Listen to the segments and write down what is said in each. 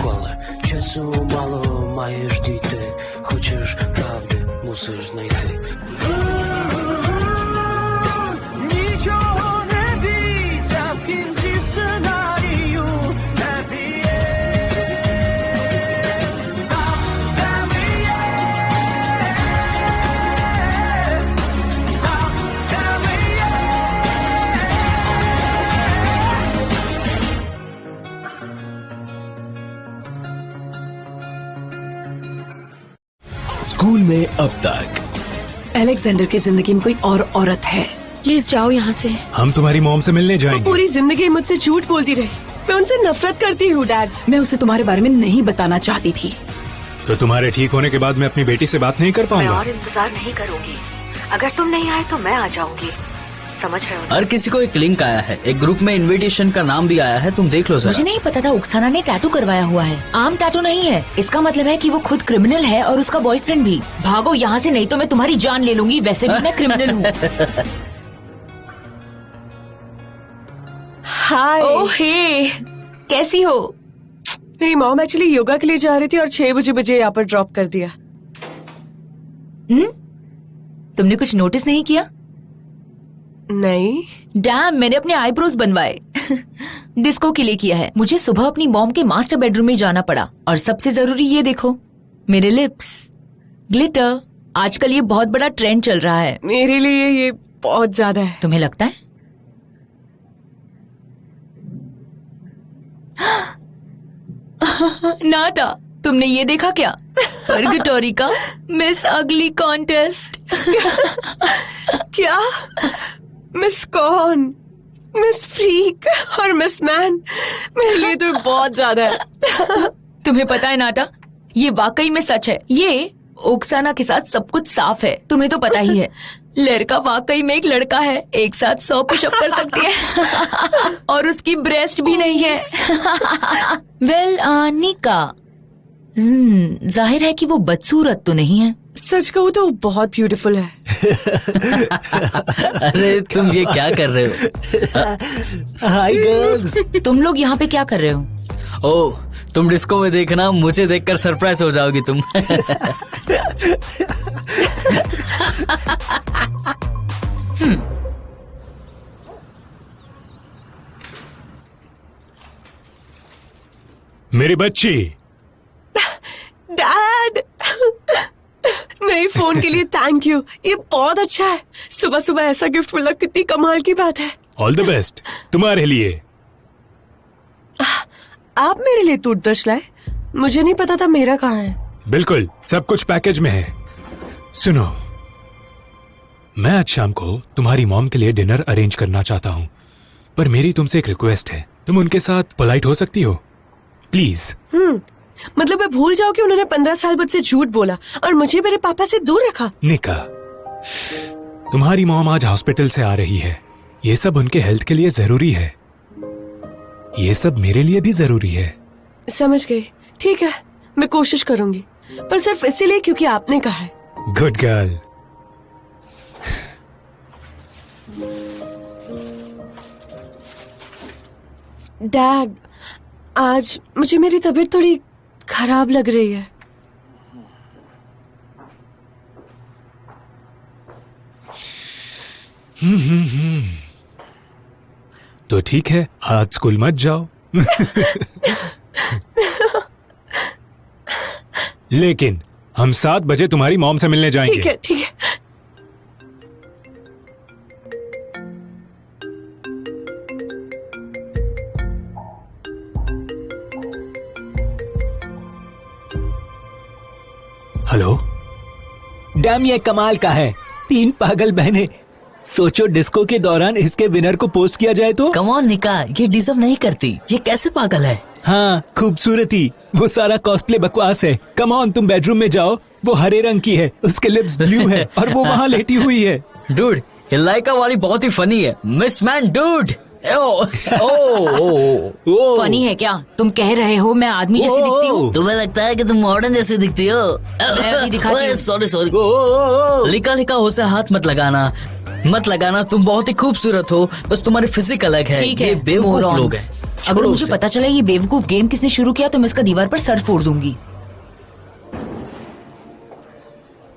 навколо. Часу мало, маєш дійти. Хочеш правди, мусиш знайти. Нічого не бійся, в кінці сценарію happy end. Там, де ми є. Там, де ми є. School में अब तक अलेक्जेंडर की जिंदगी में कोई और औरत है। प्लीज जाओ यहाँ से। हम तुम्हारी मॉम से मिलने वो जाएंगे। पूरी जिंदगी मुझसे झूठ बोलती रही। मैं उनसे नफरत करती हूँ डैड। मैं उसे तुम्हारे बारे में नहीं बताना चाहती थी। तो तुम्हारे ठीक होने के बाद मैं अपनी बेटी से बात नहीं कर मैं पाऊंगा। और इंतजार नहीं करूंगी। अगर तुम नहीं आए तो मैं आ जाऊंगी। समझ रहे हो ना? हर किसी को एक लिंक आया है, एक ग्रुप में इनविटेशन का नाम भी आया है, तुम देख लो मुझे जरा। नहीं पता था उक्साना ने टैटू करवाया हुआ है। आम टैटू नहीं है। इसका मतलब है कि वो खुद क्रिमिनल है और उसका बॉयफ्रेंड भी। भागो यहाँ से, नहीं तो मैं तुम्हारी जान ले लूंगी। वैसे भी मैं क्रिमिनल हूँ। हाय। ओह हे, कैसी हो? मेरी मॉम एक्चुअली योगा के लिए जा रही थी और 6 बजे यहाँ पर ड्रॉप कर दिया। तुमने कुछ नोटिस नहीं किया? नहीं। डैम, मैंने अपने आईब्रोज बनवाए। डिस्को के लिए किया है। मुझे सुबह अपनी मॉम के मास्टर बेडरूम में जाना पड़ा। और सबसे जरूरी ये देखो, मेरे लिप्स ग्लिटर। आजकल ये बहुत बड़ा ट्रेंड चल रहा है। मेरे लिए ये बहुत ज्यादा है। तुम्हें लगता है? नाटा, तुमने ये देखा क्या? पर्गटोरी का मिस अगली कॉन्टेस्ट। क्या? मिस कौन? मिस फ्रीक और मिस मैन? मेरे लिए तो बहुत ज्यादा है। तुम्हें पता है नाटा, ये वाकई में सच है। ये ओक्साना के साथ सब कुछ साफ है। तुम्हें तो पता ही है, लड़का वाकई में एक लड़का है। एक साथ 100 पुशअप कर सकती है। और उसकी ब्रेस्ट भी नहीं है। वेल निका, जाहिर है कि वो बदसूरत तो नहीं है। सच कहूँ तो बहुत ब्यूटीफुल है। अरे तुम ये क्या कर रहे हो? Hi girls. तुम लोग यहाँ पे क्या कर रहे हो? ओह, तुम डिस्को में देखना, मुझे देखकर सरप्राइज हो जाओगी तुम। मेरी बच्ची। डैड, नए फोन के लिए थैंक यू। ये बहुत अच्छा है। सुबह सुबह ऐसा गिफ्ट मिला, कितनी कमाल की बात है। ऑल द बेस्ट तुम्हारे लिए। आप मेरे लिए टूथब्रश लाए? मुझे नहीं पता था मेरा कहाँ है। बिल्कुल, सब कुछ पैकेज में है। सुनो, मैं आज शाम को तुम्हारी मॉम के लिए डिनर अरेंज करना चाहता हूँ, पर मेरी तुमसे एक रिक्वेस्ट है। तुम उनके साथ पोलाइट हो सकती हो प्लीज? मतलब मैं भूल जाऊँ कि उन्होंने 15 साल मुझसे झूठ बोला और मुझे मेरे पापा से दूर रखा। निका, तुम्हारी मॉम आज हॉस्पिटल से आ रही है। ये सब उनके हेल्थ के लिए जरूरी है। ये सब मेरे लिए भी जरूरी है। समझ गई। ठीक है, मैं कोशिश करूंगी, पर सिर्फ इसीलिए क्योंकि आपने कहा है। Good girl. डैड, आज मुझे मेरी तबीयत थोड़ी खराब लग रही है। तो ठीक है, आज स्कूल मत जाओ। लेकिन हम 7 बजे तुम्हारी मॉम से मिलने जाएंगे। ठीक है, ठीक है। हेलो। डैम, ये कमाल का है। 3 पागल बहनें। सोचो डिस्को के दौरान इसके विनर को पोस्ट किया जाए तो। कम ऑन निका, ये डिजर्व नहीं करती। ये कैसे पागल है? हाँ, खूबसूरती। वो सारा कॉस्प्ले बकवास है। कम ऑन, तुम बेडरूम में जाओ। वो हरे रंग की है, उसके लिप्स ब्लू है और वो वहाँ लेटी हुई है। डूड, ये लाइका वाली बहुत ही फनी है। Miss man dude. फनी है क्या? तुम कह रहे हो मैं आदमी जैसी दिखती हूँ? तुम्हें लगता है कि तुम मॉडर्न जैसी दिखती हो? मैं अभी दिखाती हूँ। Sorry sorry. लिका लिका हो से हाथ मत लगाना। मत लगाना, तुम बहुत ही खूबसूरत हो, बस तुम्हारी फिजिक अलग है। ठीक ये है, बेवकूफ morons। लोग हैं। अगर छोड़ो मुझे उसे। पता चला ये बेवकूफ गेम किसने शुरू किया तो मैं इसका दीवार पर सर फोड़ दूंगी।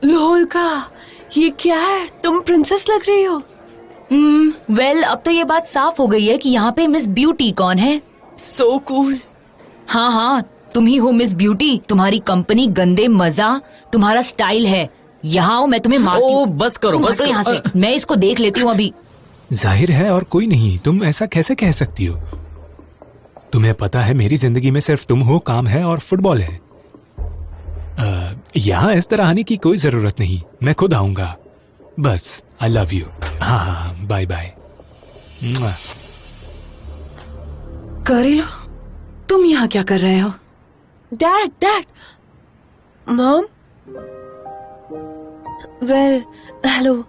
लोल का ये क्या है? तुम प्रिंसेस लग रही हो। वेल अब तो ये बात साफ हो गई है कि यहाँ पे मिस ब्यूटी कौन है। So cool. हाँ हाँ, तुम ही हो मिस ब्यूटी। तुम्हारी कंपनी गंदे मजा, तुम्हारा स्टाइल है। यहाँ आओ, मैं तुम्हें मारती ओ हूँ। बस करो, तुम बस हटो यहाँ करो। से, मैं इसको देख लेती हूँ अभी। जाहिर है और कोई नहीं। तुम ऐसा कैसे कह सकती हो? तुम्हें पता है मेरी जिंदगी में सिर्फ तुम हो, काम है और फुटबॉल है। यहाँ इस तरह आने की कोई जरूरत नहीं, मैं खुद आऊंगा। बस आई लव यू। हाँ हाँ, बाय बाय। करेलो, तुम यहाँ क्या कर रहे हो? Dad mom. Well hello.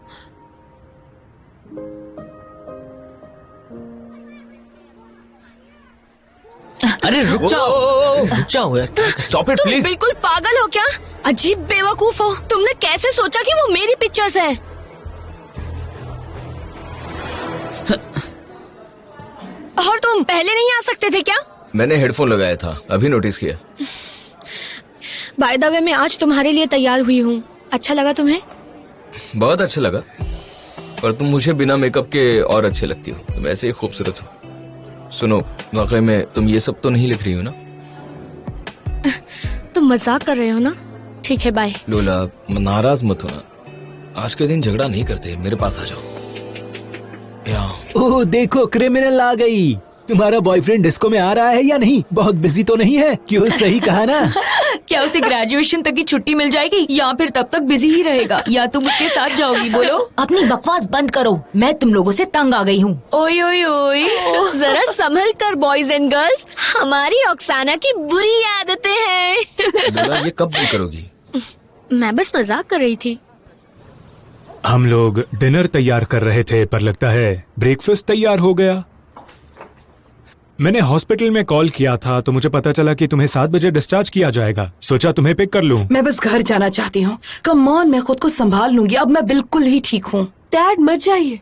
अरे रुक जाओ यार, स्टॉप इट प्लीज। बिल्कुल पागल हो क्या? अजीब बेवकूफ हो। तुमने कैसे सोचा कि वो मेरी पिक्चर्स है? और तुम पहले नहीं आ सकते थे क्या? मैंने हेडफोन लगाया था, अभी नोटिस किया। बाय द वे मैं आज तुम्हारे लिए तैयार हुई हूँ। अच्छा लगा तुम्हें? बहुत अच्छा लगा, पर तुम मुझे बिना मेकअप के और अच्छे लगती हो। तुम ऐसे ही खूबसूरत हो। सुनो, वाकई में तुम ये सब तो नहीं लिख रही हो ना? तुम मजाक कर रहे हो ना? ठीक है, बाय। लोला नाराज मत होना, आज के दिन झगड़ा नहीं करते। मेरे पास आ जाओ। यहाँ ओह देखो, क्रिमिनल आ गई। तुम्हारा बॉयफ्रेंड डिस्को में आ रहा है या नहीं? बहुत बिजी तो नहीं है? क्यों, सही कहा ना? क्या उसे ग्रेजुएशन तक की छुट्टी मिल जाएगी या फिर तब तक बिजी ही रहेगा, या तुम उसके साथ जाओगी? बोलो। अपनी बकवास बंद करो, मैं तुम लोगों से तंग आ गई हूँ। ओए ओए ओए, जरा संभल कर बॉयज एंड गर्ल्स, हमारी ऑक्साना की बुरी आदतें हैं। लोला, ये कब भी करोगी? मैं बस मजाक कर रही थी। हम लोग डिनर तैयार कर रहे थे, पर लगता है ब्रेकफास्ट तैयार हो गया। मैंने हॉस्पिटल में कॉल किया था तो मुझे पता चला कि तुम्हें 7 बजे डिस्चार्ज किया जाएगा। सोचा तुम्हें पिक कर लूं। मैं बस घर जाना चाहती हूँ। कम ऑन, मैं खुद को संभाल लूंगी। अब मैं बिल्कुल ही ठीक हूँ। डैड मत जाइए,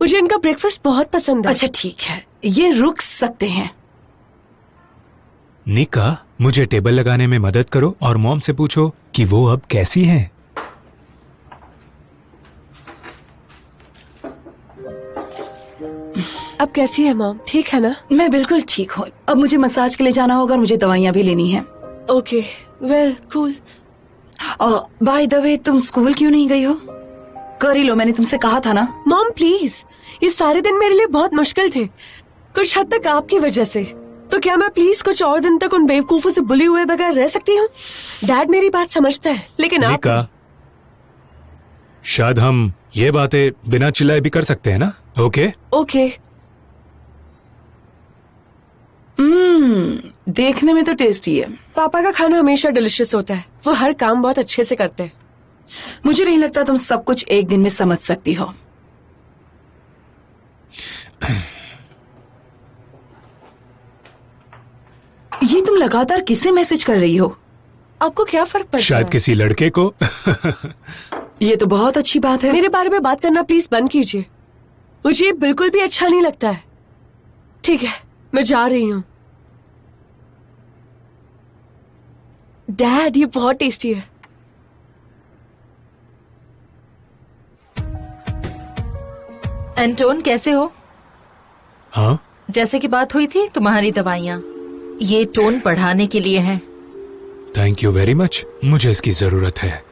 मुझे इनका ब्रेकफास्ट बहुत पसंद है। अच्छा ठीक है, ये रुक सकते हैं। निका, मुझे टेबल लगाने में मदद करो और मॉम से पूछो कि वो अब कैसी हैं। अब कैसी है मॉम? ठीक है ना? मैं बिल्कुल ठीक हूँ। अब मुझे मसाज के लिए जाना होगा और मुझे दवाइयाँ भी लेनी है। Okay, well cool. Bye the वे, तुम स्कूल क्यों नहीं गई हो? कर ही लो, मैंने तुमसे कहा था ना। मॉम प्लीज, ये सारे दिन मेरे लिए बहुत मुश्किल थे, कुछ हद तक आपकी वजह से। तो क्या मैं प्लीज कुछ और दिन तक उन बेवकूफों से बुली हुए बगैर रह सकती हूँ? डैड मेरी बात समझता है, लेकिन आप निका, शायद हम ये बातें बिना चिल्लाए भी कर सकते हैं ना? Okay okay. देखने में तो टेस्टी है। पापा का खाना हमेशा डिलिशियस होता है, वो हर काम बहुत अच्छे से करते हैं। मुझे नहीं लगता तुम सब कुछ एक दिन में समझ सकती हो। ये तुम लगातार किसे मैसेज कर रही हो? आपको क्या फर्क पड़ता शायद है? किसी लड़के को। ये तो बहुत अच्छी बात है। मेरे बारे में बात करना प्लीज बंद कीजिए, मुझे बिल्कुल भी अच्छा नहीं लगता है। ठीक है, मैं जा रही हूँ। डैड, ये बहुत टेस्टी है। एंटोन, कैसे हो? हाँ, जैसे कि बात हुई थी, तुम्हारी दवाइयाँ ये टोन बढ़ाने के लिए है। थैंक यू वेरी मच, मुझे इसकी जरूरत है।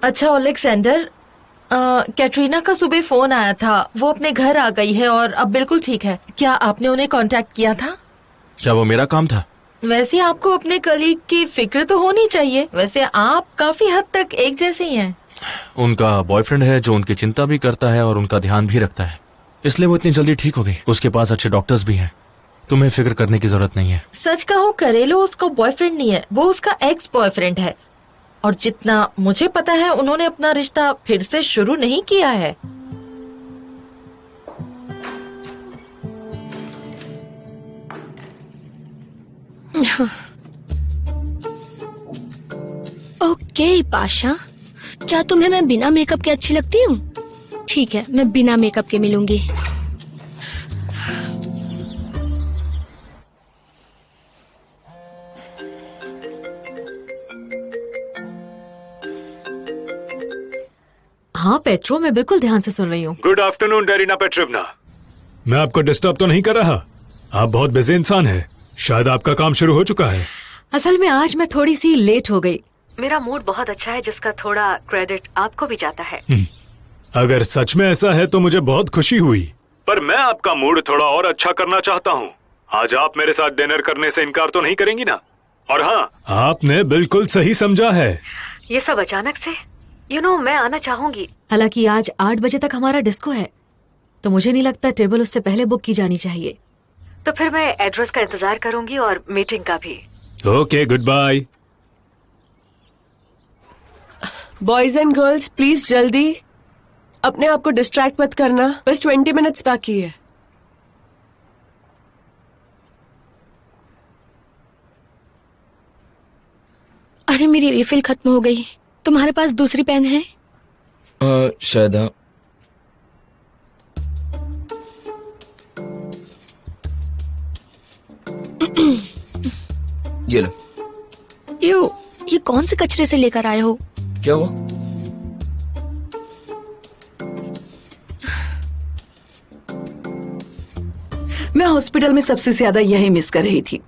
अच्छा ओलेक्सेंडर, कैटरीना का सुबह फोन आया था, वो अपने घर आ गई है और अब बिल्कुल ठीक है। क्या आपने उन्हें कांटेक्ट किया था? क्या वो मेरा काम था? वैसे आपको अपने कलीग की फिक्र तो होनी चाहिए। वैसे आप काफी हद तक एक जैसे ही हैं। उनका बॉयफ्रेंड है जो उनकी चिंता भी करता है और उनका ध्यान भी रखता है, इसलिए वो इतनी जल्दी ठीक हो गई। उसके पास अच्छे डॉक्टर्स भी हैं, तुम्हें फिक्र करने की जरूरत नहीं है। सच कहूँ, करेलो उसका बॉयफ्रेंड नहीं है, वो उसका एक्स बॉयफ्रेंड है। और जितना मुझे पता है उन्होंने अपना रिश्ता फिर से शुरू नहीं किया है। ओके पाशा, क्या तुम्हें मैं बिना मेकअप के अच्छी लगती हूँ? ठीक है, मैं बिना मेकअप के मिलूंगी। हाँ पेट्रो, मैं बिल्कुल ध्यान से सुन रही हूँ। Good afternoon Darina Petrovna. मैं आपको डिस्टर्ब तो नहीं कर रहा? आप बहुत बिजी इंसान हैं। शायद आपका काम शुरू हो चुका है। असल में आज मैं थोड़ी सी लेट हो गई। मेरा मूड बहुत अच्छा है, जिसका थोड़ा क्रेडिट आपको भी जाता है। अगर सच में ऐसा है तो मुझे बहुत खुशी हुई, पर मैं आपका मूड थोड़ा और अच्छा करना चाहता हूँ। आज आप मेरे साथ डिनर करने से इनकार तो नहीं करेंगी ना? और हाँ, आपने बिल्कुल सही समझा है। ये सब अचानक से? मैं आना चाहूंगी। हालांकि आज 8 बजे तक हमारा डिस्को है, तो मुझे नहीं लगता टेबल उससे पहले बुक की जानी चाहिए। तो फिर मैं एड्रेस का इंतजार करूंगी और मीटिंग का भी। Okay, goodbye. Boys and girls please जल्दी, अपने आप को डिस्ट्रैक्ट मत करना। बस 20 मिनट्स बाकी है। अरे मेरी रिफिल खत्म हो गई। तुम्हारे पास दूसरी पेन है? शायद हाँ। ये लो। ये कौन से कचरे से लेकर आए हो? क्या हुआ? मैं हॉस्पिटल में सबसे ज्यादा यही मिस कर रही थी।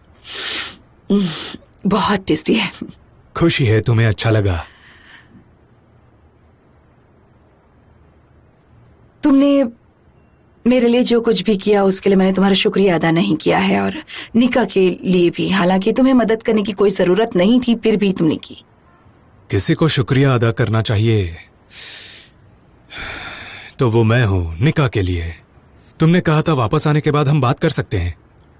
बहुत टेस्टी है। खुशी है तुम्हें अच्छा लगा। तुमने मेरे लिए जो कुछ भी किया उसके लिए मैंने तुम्हारा शुक्रिया अदा नहीं किया है, और निका के लिए भी। हालांकि तुम्हें मदद करने की कोई जरूरत नहीं थी, फिर भी तुमने की। किसी को शुक्रिया अदा करना चाहिए तो वो मैं हूँ, निका के लिए। तुमने कहा था वापस आने के बाद हम बात कर सकते हैं।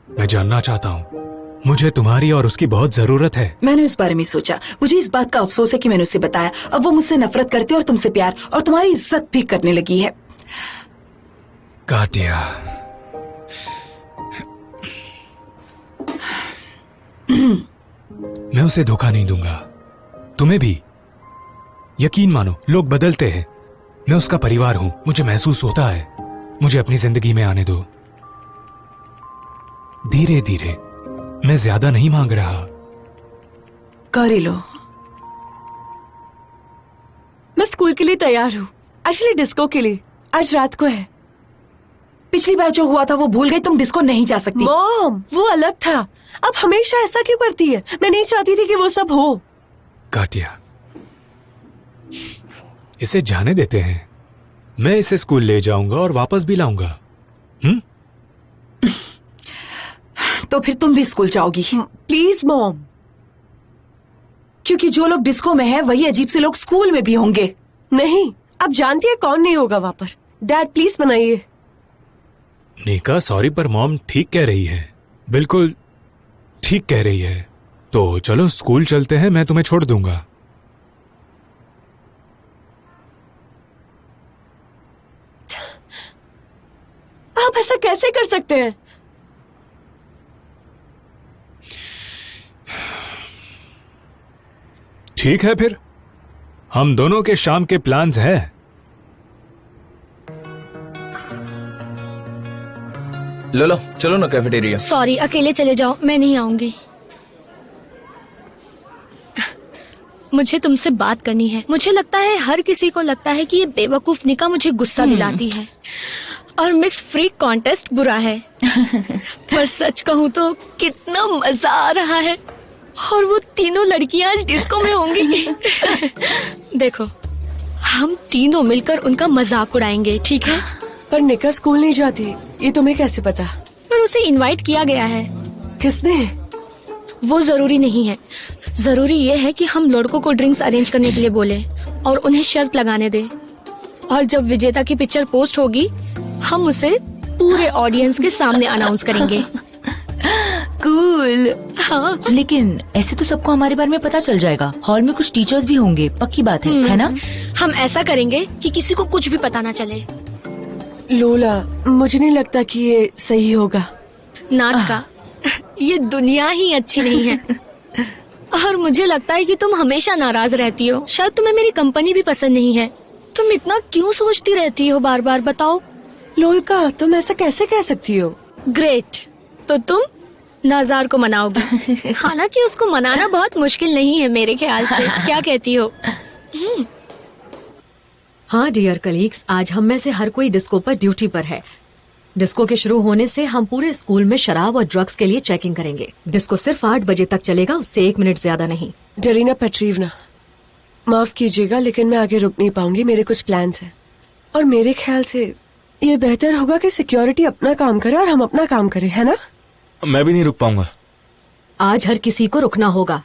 मैं जानना चाहता हूँ, मुझे तुम्हारी और उसकी बहुत जरूरत है। मैंने इस बारे में सोचा। मुझे इस बात का अफसोस है कि मैंने उसे बताया। अब वो मुझसे नफरत करती है और तुमसे प्यार और तुम्हारी इज्जत भी करने लगी है। काटिया, मैं उसे धोखा नहीं दूंगा। तुम्हें भी यकीन मानो, लोग बदलते हैं। मैं उसका परिवार हूं, मुझे महसूस होता है। मुझे अपनी जिंदगी में आने दो। धीरे धीरे, मैं ज्यादा नहीं मांग रहा। कर ही लो। मैं स्कूल के लिए तैयार हूँ। एक्चुअली डिस्को के लिए आज रात को है। पिछली बार जो हुआ था वो भूल गई? तुम डिस्को नहीं जा सकती। मॉम, वो अलग था। अब हमेशा ऐसा क्यों करती है? मैं नहीं चाहती थी कि वो सब हो। काटिया, इसे जाने देते हैं। मैं इसे स्कूल ले जाऊंगा और वापस भी लाऊंगा। तो फिर तुम भी स्कूल जाओगी? Please mom. क्योंकि जो लोग डिस्को में हैं वही अजीब से लोग स्कूल में भी होंगे। नहीं, अब जानती है कौन नहीं होगा वहां पर। डैड प्लीज बनाइए। निका सॉरी, पर मॉम ठीक कह रही है। बिल्कुल ठीक कह रही है। तो चलो स्कूल चलते हैं, मैं तुम्हें छोड़ दूंगा। आप ऐसा कैसे कर सकते हैं? ठीक है, फिर हम दोनों के शाम के प्लान्स हैं। लो चलो ना कैफेटेरिया। सॉरी, अकेले चले जाओ, मैं नहीं आऊंगी। मुझे तुमसे बात करनी है। मुझे लगता है हर किसी को लगता है कि ये बेवकूफ निका मुझे गुस्सा दिलाती है और मिस फ्रीक कॉन्टेस्ट बुरा है। पर सच कहूँ तो कितना मजा आ रहा है। और वो तीनों लड़कियां आज डिस्को में होंगी। देखो, हम तीनों मिलकर उनका मजाक उड़ाएंगे, ठीक है? पर निका स्कूल नहीं जाती, ये तुम्हें कैसे पता? पर उसे इनवाइट किया गया है। किसने? वो जरूरी नहीं है। जरूरी ये है कि हम लड़कों को ड्रिंक्स अरेंज करने के लिए बोले और उन्हें शर्त लगाने दे। और जब विजेता की पिक्चर पोस्ट होगी, हम उसे पूरे ऑडियंस के सामने अनाउंस करेंगे। कूल। हाँ, लेकिन ऐसे तो सबको हमारे बारे में पता चल जाएगा। हॉल में कुछ टीचर्स भी होंगे, पक्की बात है ना? हम ऐसा करेंगे कि किसी को कुछ भी पता ना चले। लोला, मुझे नहीं लगता कि ये सही होगा। नाटका, ये दुनिया ही अच्छी नहीं है। और मुझे लगता है कि तुम हमेशा नाराज रहती हो। शायद तुम्हें मेरी कंपनी भी पसंद नहीं है। तुम इतना क्यों सोचती रहती हो बार बार, बताओ? लोलका, तुम ऐसा कैसे कह सकती हो? ग्रेट, तो तुम नाजार को मनाओगी। हालांकि उसको मनाना बहुत मुश्किल नहीं है मेरे ख्याल से। क्या कहती हो? हाँ डियर कलीग्स, आज हम में से हर कोई डिस्को पर ड्यूटी पर है। डिस्को के शुरू होने से हम पूरे स्कूल में शराब और ड्रग्स के लिए चेकिंग करेंगे। डिस्को सिर्फ 8 बजे तक चलेगा, उससे 1 मिनट ज्यादा नहीं। डरीना पेट्रीवना, माफ कीजिएगा लेकिन मैं आगे रुक नहीं पाऊंगी। मेरे कुछ प्लान्स हैं और मेरे ख्याल से ये बेहतर होगा कि सिक्योरिटी अपना काम करे और हम अपना काम करें, है ना? मैं भी नहीं रुक पाऊंगा। आज हर किसी को रुकना होगा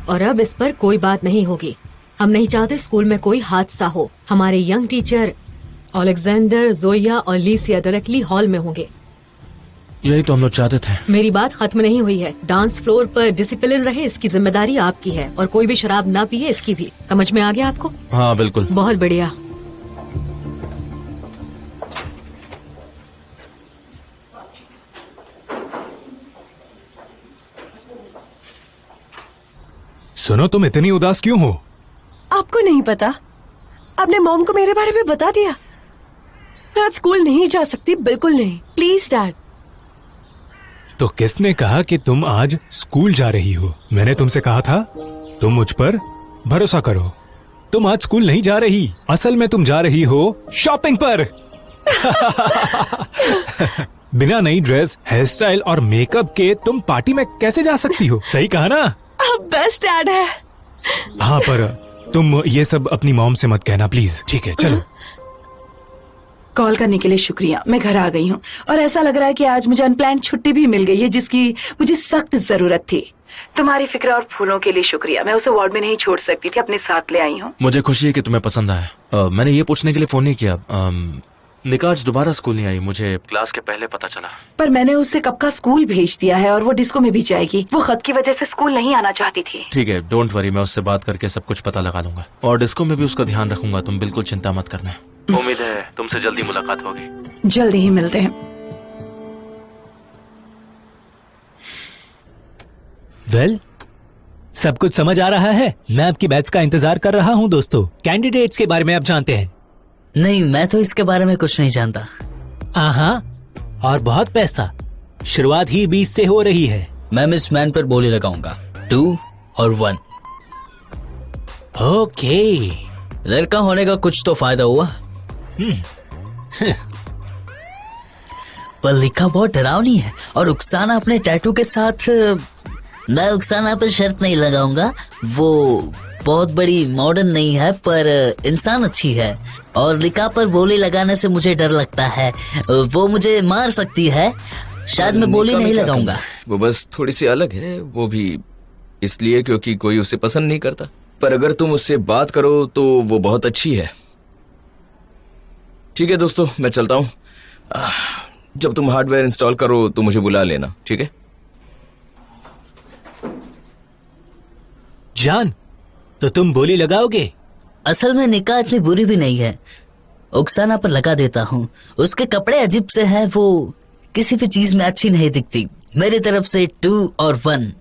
और अब इस पर कोई बात नहीं होगी। हम नहीं चाहते स्कूल में कोई हादसा हो। हमारे यंग टीचर अलेक्जेंडर, जोया और लीसिया डायरेक्टली हॉल में होंगे। यही तो हम लोग चाहते थे। मेरी बात खत्म नहीं हुई है। डांस फ्लोर पर डिसिप्लिन रहे, इसकी जिम्मेदारी आपकी है और कोई भी शराब ना पिए, इसकी भी। समझ में आ गया आपको? हाँ बिल्कुल। बहुत बढ़िया। सुनो, तुम इतनी उदास क्यों हो? आपको नहीं पता? आपने मॉम को मेरे बारे में बता दिया। मैं आज स्कूल नहीं जा सकती, बिल्कुल नहीं। Please dad. तो किसने कहा कि तुम आज स्कूल जा रही हो? मैंने तुमसे कहा था तुम मुझ पर भरोसा करो। तुम आज स्कूल नहीं जा रही, असल में तुम जा रही हो शॉपिंग पर। बिना नई ड्रेस, हेयर स्टाइल और मेकअप के तुम पार्टी में कैसे जा सकती हो? सही कहा ना? आप बेस्ट डैड है। हाँ, पर तुम ये सब अपनी मॉम से मत कहना प्लीज, ठीक है? चलो। कॉल करने के लिए शुक्रिया। मैं घर आ गई हूँ और ऐसा लग रहा है कि आज मुझे अनप्लान्ड छुट्टी भी मिल गई है, जिसकी मुझे सख्त जरूरत थी। तुम्हारी फिक्र और फूलों के लिए शुक्रिया। मैं उसे वार्ड में नहीं छोड़ सकती थी, अपने साथ ले आई हूँ। मुझे खुशी है कि तुम्हें पसंद आया। मैंने ये पूछने के लिए फोन नहीं किया। निका आज दोबारा स्कूल नहीं आई, मुझे क्लास के पहले पता चला। पर मैंने उससे कब का स्कूल भेज दिया है और वो डिस्को में भी जाएगी। वो खत की वजह से स्कूल नहीं आना चाहती थी। ठीक है, डोंट वरी, मैं उससे बात करके सब कुछ पता लगा लूंगा और डिस्को में भी उसका ध्यान रखूंगा। तुम बिल्कुल चिंता मत करना। उम्मीद है तुमसे जल्दी मुलाकात होगी। जल्दी ही मिलते हैं। वेल, सब कुछ समझ आ रहा है। मैं आपकी बैच का इंतजार कर रहा हूँ। दोस्तों, कैंडिडेट्स के बारे में आप जानते हैं? नहीं, मैं तो इसके बारे में कुछ नहीं जानता। हाँ, और बहुत पैसा। शुरुआत ही 20 से हो रही है। मैं मिस मैन पर बोली लगाऊंगा 2 और 1। ओके। लड़का होने का कुछ तो फायदा हुआ। पर लिखा बहुत डरावनी है और उकसाना अपने टैटू के साथ। मैं उकसाना पर शर्त नहीं लगाऊंगा। वो बहुत बड़ी मॉडर्न नहीं है पर इंसान अच्छी है और लिखा पर बोली लगाने से मुझे डर लगता है। वो मुझे मार सकती है। शायद मैं बोली नहीं लगाऊंगा। वो बस थोड़ी सी अलग है, वो भी इसलिए क्योंकि कोई उसे पसंद नहीं करता। पर अगर तुम उससे बात करो तो वो बहुत अच्छी है। ठीक है दोस्तों, मैं चलता हूँ। जब तुम हार्डवेयर इंस्टॉल करो तो मुझे बुला लेना, ठीक है? जान, तो तुम बोली लगाओगे? असल में निकाह इतनी बुरी भी नहीं है। उकसाना पर लगा देता हूँ। उसके कपड़े अजीब से हैं, वो किसी भी चीज में अच्छी नहीं दिखती। मेरी तरफ से 2 और 1।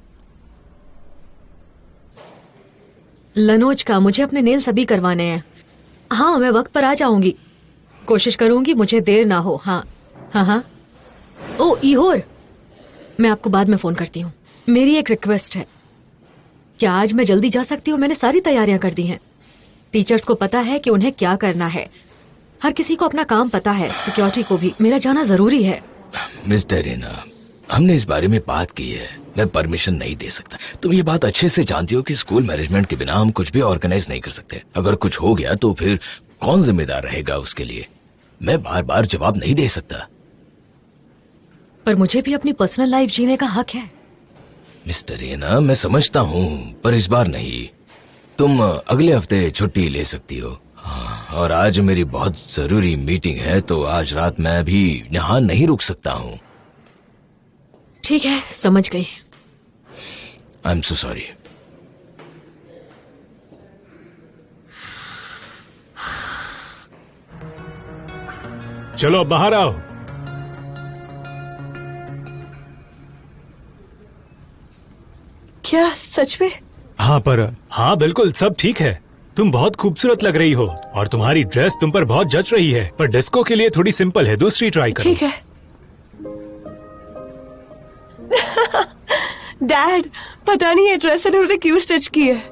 लनोज का मुझे अपने नेल्स अभी करवाने हैं। हाँ, मैं वक्त पर आ जाऊंगी। कोशिश करूंगी मुझे देर ना हो। हाँ हाँ हाँ। ओ इहोर, मैं आपको बाद में फोन करती हूँ। मेरी एक रिक्वेस्ट है, क्या आज मैं जल्दी जा सकती हूँ? मैंने सारी तैयारियां कर दी हैं। टीचर्स को पता है कि उन्हें क्या करना है। हर किसी को अपना काम पता है, सिक्योरिटी को भी। मेरा जाना जरूरी है। मिस डेरेना, हमने इस बारे में बात की है। मैं परमिशन नहीं दे सकता। तुम ये बात अच्छे से जानती हो कि स्कूल मैनेजमेंट के बिना हम कुछ भी ऑर्गेनाइज नहीं कर सकते। अगर कुछ हो गया तो फिर कौन जिम्मेदार रहेगा उसके लिए? मैं बार बार जवाब नहीं दे सकता। पर मुझे भी अपनी पर्सनल लाइफ जीने का हक है। मिस्टर रेना, मैं समझता हूँ, पर इस बार नहीं। तुम अगले हफ्ते छुट्टी ले सकती हो। हाँ, और आज मेरी बहुत जरूरी मीटिंग है तो आज रात मैं भी यहाँ नहीं रुक सकता हूँ। ठीक है, समझ गई। I am so sorry. चलो बाहर आओ। क्या सच में? हाँ बिल्कुल सब ठीक है। तुम बहुत खूबसूरत लग रही हो और तुम्हारी ड्रेस तुम पर बहुत जच रही है, पर डिस्को के लिए थोड़ी सिंपल है, दूसरी ट्राई करो। ठीक है। डैड, पता नहीं ये ड्रेस उन्होंने क्यों स्टिच की है।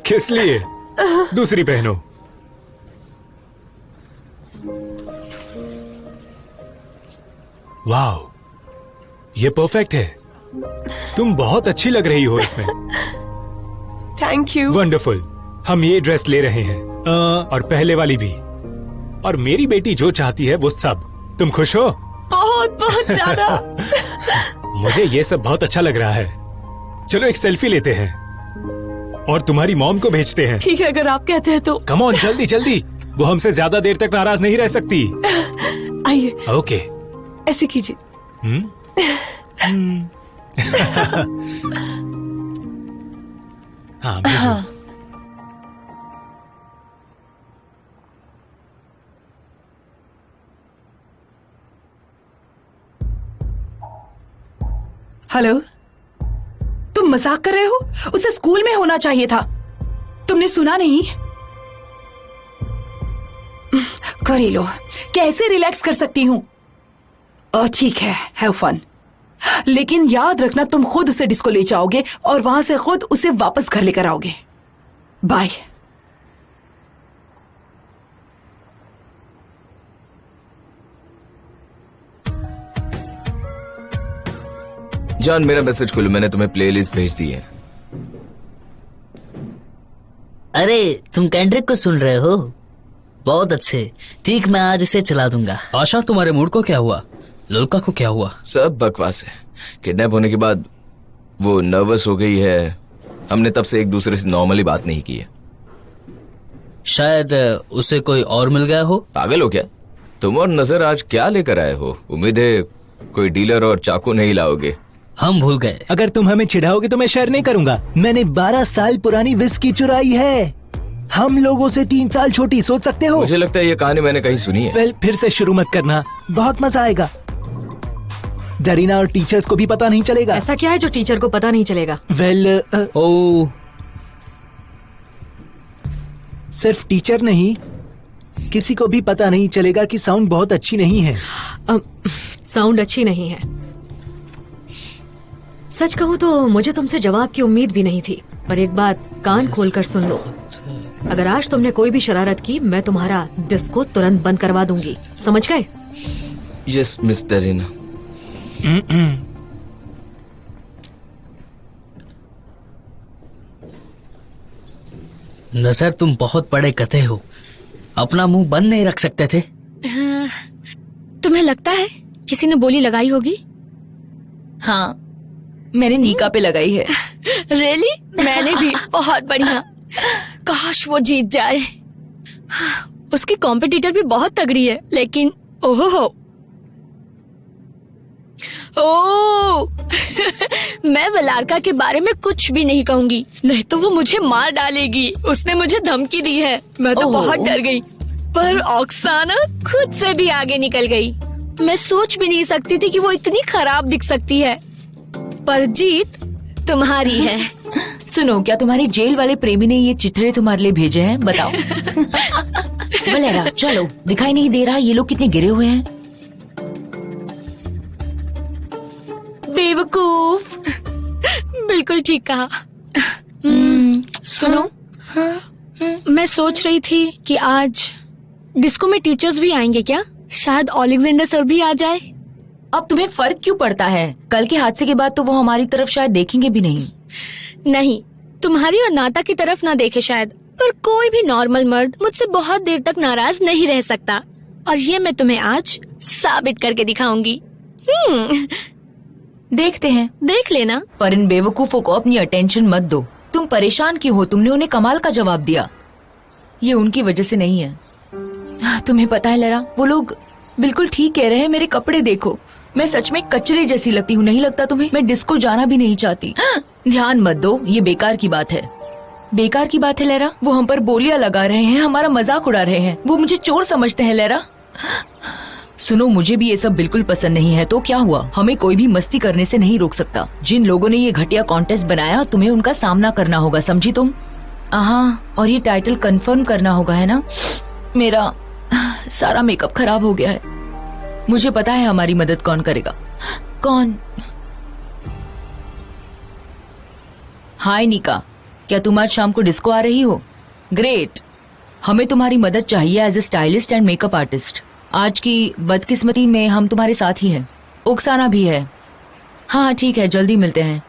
किस लिए? दूसरी पहनो। वाह, ये परफेक्ट है। तुम बहुत अच्छी लग रही हो इसमें। Thank you. वंडरफुल। हम ये ड्रेस ले रहे हैं और पहले वाली भी, और मेरी बेटी जो चाहती है वो सब। तुम खुश हो? बहुत बहुत ज्यादा। मुझे ये सब बहुत अच्छा लग रहा है। चलो एक सेल्फी लेते हैं और तुम्हारी मॉम को भेजते हैं। ठीक है, अगर आप कहते हैं तो। कम ऑन, जल्दी जल्दी, वो हमसे ज्यादा देर तक नाराज नहीं रह सकती। आइए। ओके, ऐसे कीजिए। हाँ, भेजो। हेलो, तुम मजाक कर रहे हो? उसे स्कूल में होना चाहिए था। तुमने सुना नहीं? कर ही लो, कैसे रिलैक्स कर सकती हूँ? ठीक है, हैव फन, लेकिन याद रखना तुम खुद उसे डिस्को ले जाओगे और वहां से खुद उसे वापस घर लेकर आओगे। बाय। जान, मेरा मैसेज खोलो, मैंने तुम्हें प्लेलिस्ट भेज दी है। अरे तुम कैंड्रिक को सुन रहे हो? बहुत अच्छे। ठीक, मैं आज इसे चला दूंगा। आशा, तुम्हारे मूड को क्या हुआ? लुल्का को क्या हुआ? सब बकवास है। किडनैप होने के बाद वो नर्वस हो गई है। हमने तब से एक दूसरे से नॉर्मली बात नहीं की है। शायद उसे कोई और मिल गया हो। पागल हो क्या तुम? और नजर आज क्या लेकर आए हो? उम्मीद है कोई डीलर और चाकू नहीं लाओगे। हम भूल गए। अगर तुम हमें चिढ़ाओगे तो मैं शेयर नहीं करूंगा। मैंने 12 साल पुरानी विस्की चुराई है। हम लोगों से 3 साल छोटी, सोच सकते हो? मुझे लगता है ये कहानी मैंने कहीं सुनी है। वेल, फिर से शुरू मत करना, बहुत मजा आएगा। डरीना और टीचर्स को भी पता नहीं चलेगा। ऐसा क्या है जो टीचर को पता नहीं चलेगा? वेल, ओ, सिर्फ टीचर नहीं, किसी को भी पता नहीं चलेगा कि साउंड बहुत अच्छी नहीं है। साउंड अच्छी नहीं है। सच कहूँ तो मुझे तुमसे जवाब की उम्मीद भी नहीं थी, पर एक बात कान खोलकर सुन लो। अगर आज तुमने कोई भी शरारत की, मैं तुम्हारा डिस्को तुरंत बंद करवा दूंगी, समझ गए? Yes miss Darina. नजर, तुम बहुत बड़े कथे हो, अपना मुंह बंद नहीं रख सकते थे? तुम्हें लगता है किसी ने बोली लगाई होगी? हाँ, मैंने नीका पे लगाई है। रियली? मैंने भी। बहुत बढ़िया। काश वो जीत जाए। उसकी कॉम्पिटिटर भी बहुत तगड़ी है, लेकिन ओहो ओ मैं वलारका के बारे में कुछ भी नहीं कहूंगी, नहीं तो वो मुझे मार डालेगी। उसने मुझे धमकी दी है। मैं तो बहुत डर गई, पर ऑक्साना खुद से भी आगे निकल गई। मैं सोच भी नहीं सकती थी कि वो इतनी खराब दिख सकती है, पर जीत तुम्हारी है। सुनो, क्या तुम्हारे जेल वाले प्रेमी ने ये चित्रे तुम्हारे लिए भेजे हैं? बताओ। वलेरा, चलो, दिखाई नहीं दे रहा ये लोग कितने गिरे हुए हैं। बेवकूफ। बिल्कुल ठीक कहा। सुनो, मैं सोच रही थी कि आज डिस्को में टीचर्स भी आएंगे क्या? शायद अलेक्जेंडर सर भी आ जाए। अब तुम्हें फर्क क्यों पड़ता है? कल के हादसे के बाद तो वो हमारी तरफ शायद देखेंगे भी नहीं। नहीं, तुम्हारी और नाता की तरफ ना देखे शायद, पर कोई भी नॉर्मल मर्द मुझसे बहुत देर तक नाराज नहीं रह सकता, और ये मैं तुम्हें आज साबित करके दिखाऊंगी। देखते हैं। देख लेना। पर इन बेवकूफों को अपनी अटेंशन मत दो। तुम परेशान क्यों हो? तुमने उन्हें कमाल का जवाब दिया। ये उनकी वजह से नहीं है। तुम्हें पता है लेरा, वो लोग बिल्कुल ठीक कह रहे हैं। मेरे कपड़े देखो, मैं सच में कचरे जैसी लगती हूँ, नहीं लगता तुम्हें? मैं डिस्को जाना भी नहीं चाहती। ध्यान मत दो, ये बेकार की बात है। बेकार की बात है लेरा। वो हम पर बोलियां लगा रहे हैं, हमारा मजाक उड़ा रहे हैं। वो मुझे चोर समझते हैं लेरा। सुनो, मुझे भी ये सब बिल्कुल पसंद नहीं है, तो क्या हुआ? हमें कोई भी मस्ती करने से नहीं रोक सकता। जिन लोगों ने ये घटिया कॉन्टेस्ट बनाया, तुम्हें उनका सामना करना होगा, समझी तुम? हाँ, और ये टाइटल कंफर्म करना होगा, है ना? मेरा सारा मेकअप खराब हो गया है। मुझे पता है हमारी मदद कौन करेगा। कौन? हाय निका, क्या तुम आज शाम को डिस्को आ रही हो? ग्रेट। हमें तुम्हारी मदद चाहिए as a stylist and makeup artist. आज की बदकिस्मती में हम तुम्हारे साथ ही हैं। ओक्साना भी है। हाँ ठीक है, जल्दी मिलते हैं।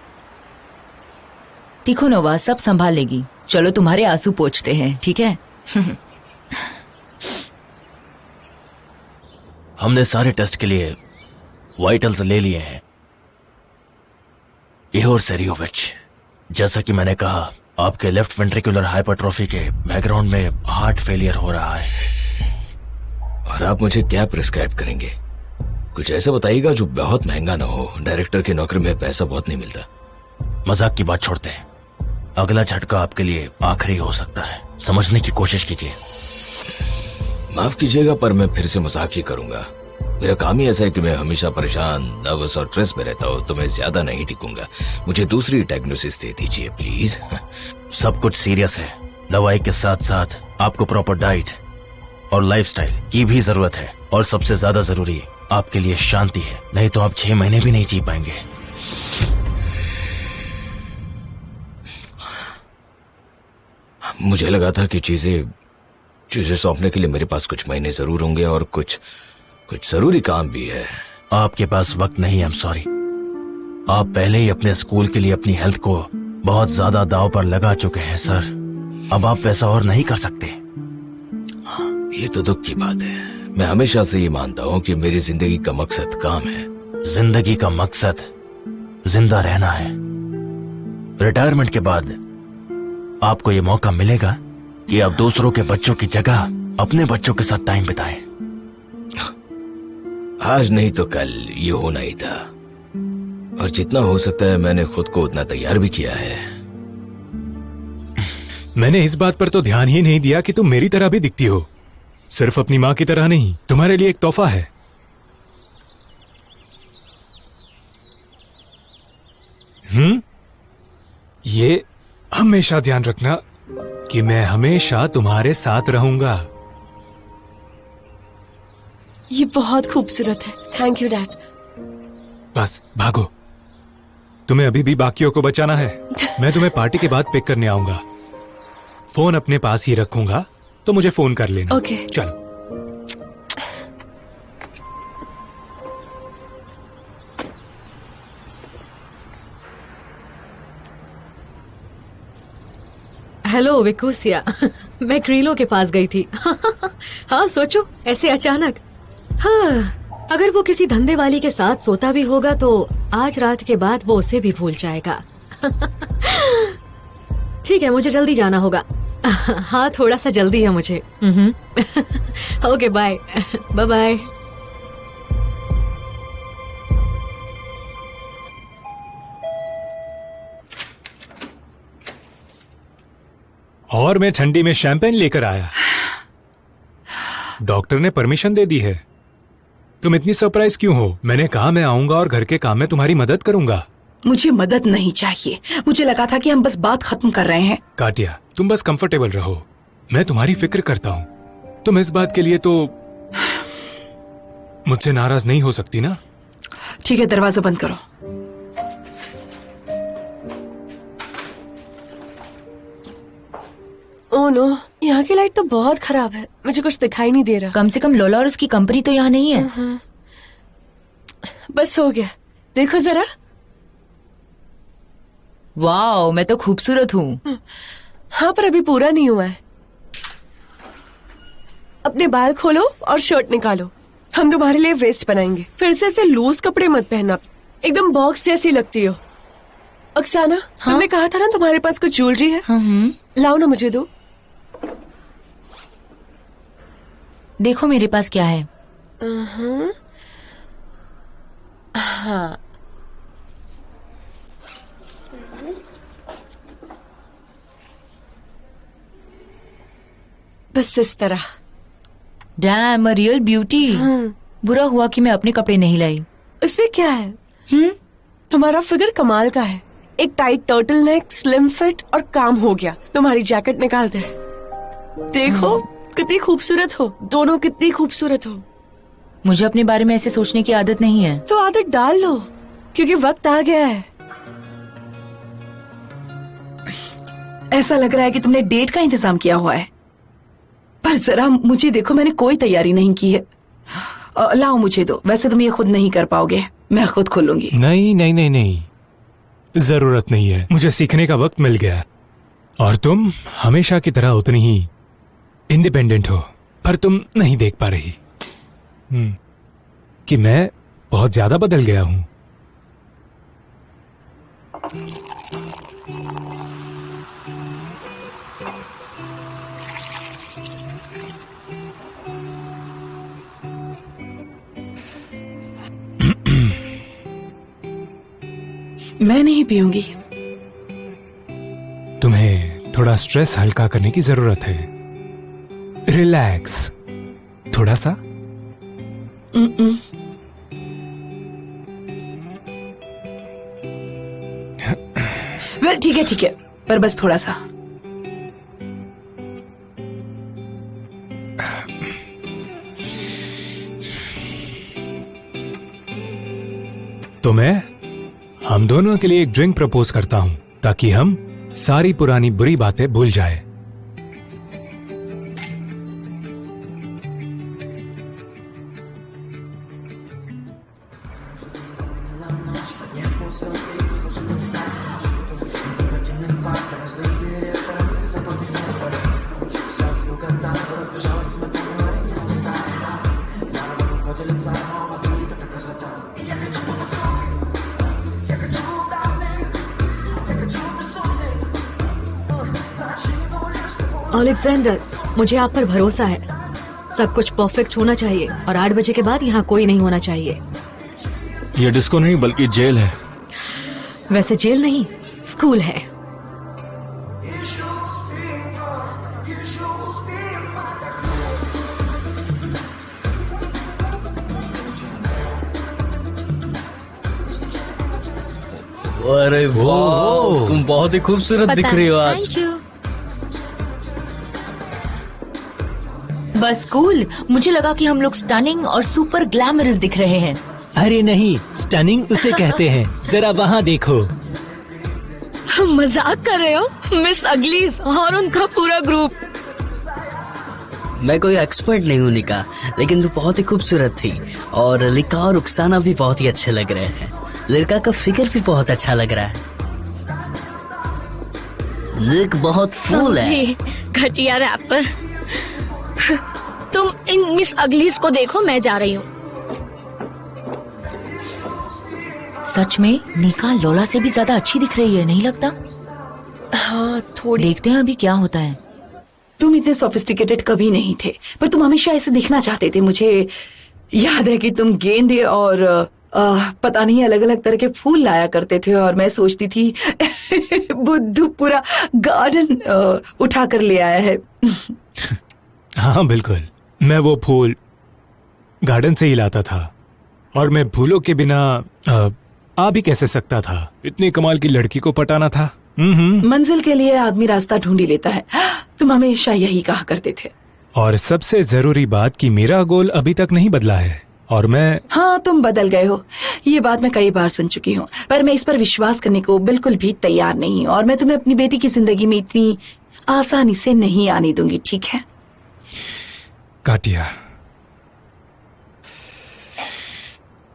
तिखोनोवा सब संभाल लेगी। चलो तुम्हारे आंसू पोंछते हैं, ठीक है? हमने सारे टेस्ट के लिए वाइटल्स ले लिए हैं। इहोर सेरियोविच, जैसा कि मैंने कहा, आपके लेफ्ट वेंट्रिकुलर हाइपरट्रोफी के बैकग्राउंड में हार्ट फेलियर हो रहा है। और आप मुझे क्या प्रिस्क्राइब करेंगे? कुछ ऐसा बताइएगा जो बहुत महंगा ना हो। डायरेक्टर की नौकरी में पैसा बहुत नहीं मिलता। मजाक की बात छोड़ते हैं। अगला झटका आपके लिए आखिरी हो सकता है, समझने की कोशिश कीजिए। माफ कीजिएगा, पर मैं फिर से मजाक ही करूंगा। मेरा काम ही ऐसा है कि मैं हमेशा परेशान, नर्वस और स्ट्रेस में रहता हूँ, तो मैं ज्यादा नहीं टिकूंगा। मुझे दूसरी डायग्नोसिस दे दीजिए प्लीज। सब कुछ सीरियस है। दवाई के साथ साथ आपको प्रॉपर डाइट और लाइफस्टाइल की भी जरूरत है। और सबसे ज्यादा जरूरी आपके लिए शांति है, नहीं तो आप 6 महीने भी नहीं जी पाएंगे। मुझे लगा था कि चीजें सौंपने के लिए मेरे पास कुछ महीने जरूर होंगे, और कुछ जरूरी काम भी है। आपके पास वक्त नहीं है, आई एम सॉरी। आप पहले ही अपने स्कूल के लिए अपनी हेल्थ को बहुत ज्यादा दांव पर लगा चुके हैं सर। अब आप वैसा और नहीं कर सकते। ये तो दुख की बात है। मैं हमेशा से ये मानता हूँ कि मेरी जिंदगी का मकसद काम है। जिंदगी का मकसद जिंदा रहना है। रिटायरमेंट के बाद आपको ये मौका मिलेगा कि आप दूसरों के बच्चों की जगह अपने बच्चों के साथ टाइम बिताएं। आज नहीं तो कल ये होना ही था, और जितना हो सकता है मैंने खुद को उतना तैयार भी किया है। मैंने इस बात पर तो ध्यान ही नहीं दिया कि तुम मेरी तरह भी दिखती हो, सिर्फ अपनी माँ की तरह नहीं। तुम्हारे लिए एक तोहफा है। ये हमेशा ध्यान रखना कि मैं हमेशा तुम्हारे साथ रहूंगा। ये बहुत खूबसूरत है। Thank you dad. बस भागो, तुम्हें अभी भी बाकियों को बचाना है। मैं तुम्हें पार्टी के बाद पिक करने आऊंगा। फोन अपने पास ही रखूंगा, तो मुझे फोन कर लेना। ओके। चलो। हेलो विकुसिया, मैं क्रीलो के पास गई थी। हाँ सोचो, ऐसे अचानक। हाँ, अगर वो किसी धंधे वाली के साथ सोता भी होगा तो आज रात के बाद वो उसे भी भूल जाएगा। ठीक है, मुझे जल्दी जाना होगा। हाँ, थोड़ा सा जल्दी है मुझे। Okay, bye bye bye. और मैं ठंडी में शैंपेन लेकर आया। डॉक्टर ने परमिशन दे दी है। तुम इतनी सरप्राइज क्यों हो? मैंने कहा मैं आऊंगा और घर के काम में तुम्हारी मदद करूंगा। मुझे मदद नहीं चाहिए। मुझे लगा था कि हम बस बात खत्म कर रहे हैं। काटिया, तुम बस कंफर्टेबल रहो। मैं तुम्हारी फिक्र करता हूँ। तुम इस बात के लिए तो मुझसे नाराज नहीं हो सकती ना? ठीक है, दरवाजा बंद करो। ओह नो, यहाँ की लाइट तो बहुत खराब है। मुझे कुछ दिखाई नहीं दे रहा। कम से कम लोला और उसकी कंपनी तो यहाँ नहीं है। बस हो गया, देखो जरा। वाओ, मैं तो खूबसूरत हूँ। हाँ, पर अभी पूरा नहीं हुआ है। अपने बाल खोलो और शर्ट निकालो। हम तुम्हारे लिए वेस्ट बनाएंगे। फिर से ऐसे लूज कपड़े मत पहनना, एकदम बॉक्स जैसी लगती हो। अक्साना, तुमने कहा था ना तुम्हारे पास कुछ ज्वेलरी है। लाओ ना, मुझे दो। देखो मेरे पास क्या है। हाँ, बस इस तरह। Dam, a real beauty. बुरा हुआ कि मैं अपने कपड़े नहीं लाई। इसमें क्या है? तुम्हारा फिगर कमाल का है। एक tight turtle neck, slim fit और काम हो गया। तुम्हारी जैकेट निकालते हैं। देखो कितनी खूबसूरत हो, दोनों कितनी खूबसूरत हो। मुझे अपने बारे में ऐसे सोचने की आदत नहीं है। तो आदत डाल लो, क्योंकि वक्त आ गया है। ऐसा लग रहा है कि तुमने डेट का इंतजाम किया हुआ है, पर जरा मुझे देखो, मैंने कोई तैयारी नहीं की है। लाओ मुझे दो। वैसे तुम ये खुद नहीं कर पाओगे, मैं खुद खोलूंगी। नहीं नहीं नहीं नहीं, जरूरत नहीं है। मुझे सीखने का वक्त मिल गया। और तुम हमेशा की तरह उतनी ही इंडिपेंडेंट हो, पर तुम नहीं देख पा रही कि मैं बहुत ज्यादा बदल गया हूं। मैं नहीं पीऊंगी। तुम्हें थोड़ा स्ट्रेस हल्का करने की जरूरत है। रिलैक्स थोड़ा सा। वेल ठीक है, पर बस थोड़ा सा। तो मैं हम दोनों के लिए एक ड्रिंक प्रपोज करता हूं, ताकि हम सारी पुरानी बुरी बातें भूल जाए। अलेक्जेंडर, मुझे आप पर भरोसा है। सब कुछ परफेक्ट होना चाहिए और 8 बजे के बाद यहाँ कोई नहीं होना चाहिए। ये डिस्को नहीं बल्कि जेल है। वैसे जेल नहीं, स्कूल है। अरे वाह, तुम बहुत ही खूबसूरत दिख रही हो आज। Thank you. बस कूल। मुझे लगा कि हम लोग स्टनिंग और सुपर ग्लैमरस दिख रहे हैं। अरे नहीं, स्टनिंग उसे कहते हैं। जरा वहाँ देखो। मजाक कर रहे हो? मिस अगलीज और उनका पूरा ग्रुप। मैं कोई एक्सपर्ट नहीं हूँ निका, लेकिन तू बहुत ही खूबसूरत थी। और लिका और रुखसाना भी बहुत ही अच्छे लग रहे हैं। लड़का का फिगर भी बहुत अच्छा लग रहा है। लिक बहुत फूल है। घटिया रैपर। तुम इन मिस अगलीज को देखो, मैं जा रही हूँ। सच में निका लोला से भी ज्यादा अच्छी दिख रही है, नहीं लगता? हाँ थोड़ी। देखते हैं अभी क्या होता है। तुम इतने सोफिस्टिकेटेड कभी नहीं थे, पर तुम हमेशा ऐसे दिखना चाहते थे। मुझे याद है कि तुम गेंदे और पता नहीं अलग अलग तरह के फूल लाया करते थे, और मैं सोचती थी बुद्धू पूरा गार्डन उठा कर ले आया है। हाँ बिल्कुल, मैं वो फूल गार्डन से ही लाता था, और मैं फूलों के बिना आ भी कैसे सकता था। इतनी कमाल की लड़की को पटाना था। मंजिल के लिए आदमी रास्ता ढूंढ ही लेता है। तुम हमेशा यही कहा करते थे। और सबसे जरूरी बात कि मेरा गोल अभी तक नहीं बदला है, और मैं। हाँ, तुम बदल गए हो, ये बात मैं कई बार सुन चुकी हूँ, पर मैं इस पर विश्वास करने को बिल्कुल भी तैयार नहीं हूँ। और मैं तुम्हें अपनी बेटी की जिंदगी में इतनी आसानी से नहीं आने दूंगी, ठीक है? काटिया,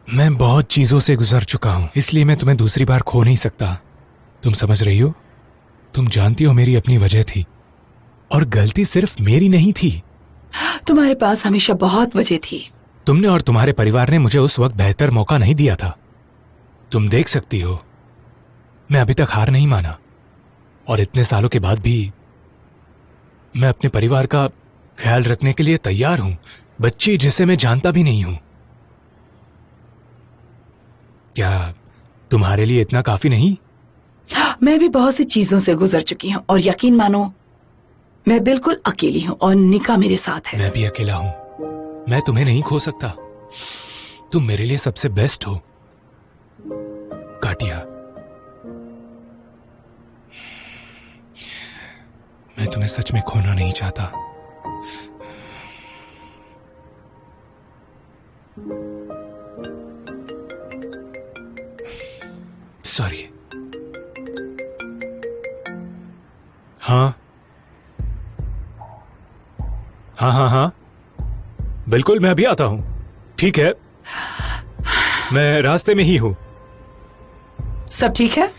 मैं बहुत चीजों से गुजर चुका हूं, इसलिए मैं तुम्हें दूसरी बार खो नहीं सकता। तुम समझ रही हो? तुम जानती हो मेरी अपनी वजह थी, और गलती सिर्फ मेरी नहीं थी। तुम्हारे पास हमेशा बहुत वजह थी। तुमने और तुम्हारे परिवार ने मुझे उस वक्त बेहतर मौका नहीं दिया था। तुम देख सकती हो, मैं अभी तक हार नहीं माना, और इतने सालों के बाद भी मैं अपने परिवार का ख्याल रखने के लिए तैयार हूं। बच्ची जिसे मैं जानता भी नहीं हूं। क्या तुम्हारे लिए इतना काफी नहीं? मैं भी बहुत सी चीजों से गुजर चुकी हूँ, और यकीन मानो मैं बिल्कुल अकेली हूँ, और निका मेरे साथ है। मैं भी अकेला हूं। मैं तुम्हें नहीं खो सकता। तुम मेरे लिए सबसे बेस्ट हो काटिया। मैं तुम्हें सच में खोना नहीं चाहता। सॉरी। हाँ हाँ हाँ हाँ बिल्कुल, मैं अभी आता हूं। ठीक है, मैं रास्ते में ही हूं। सब ठीक है?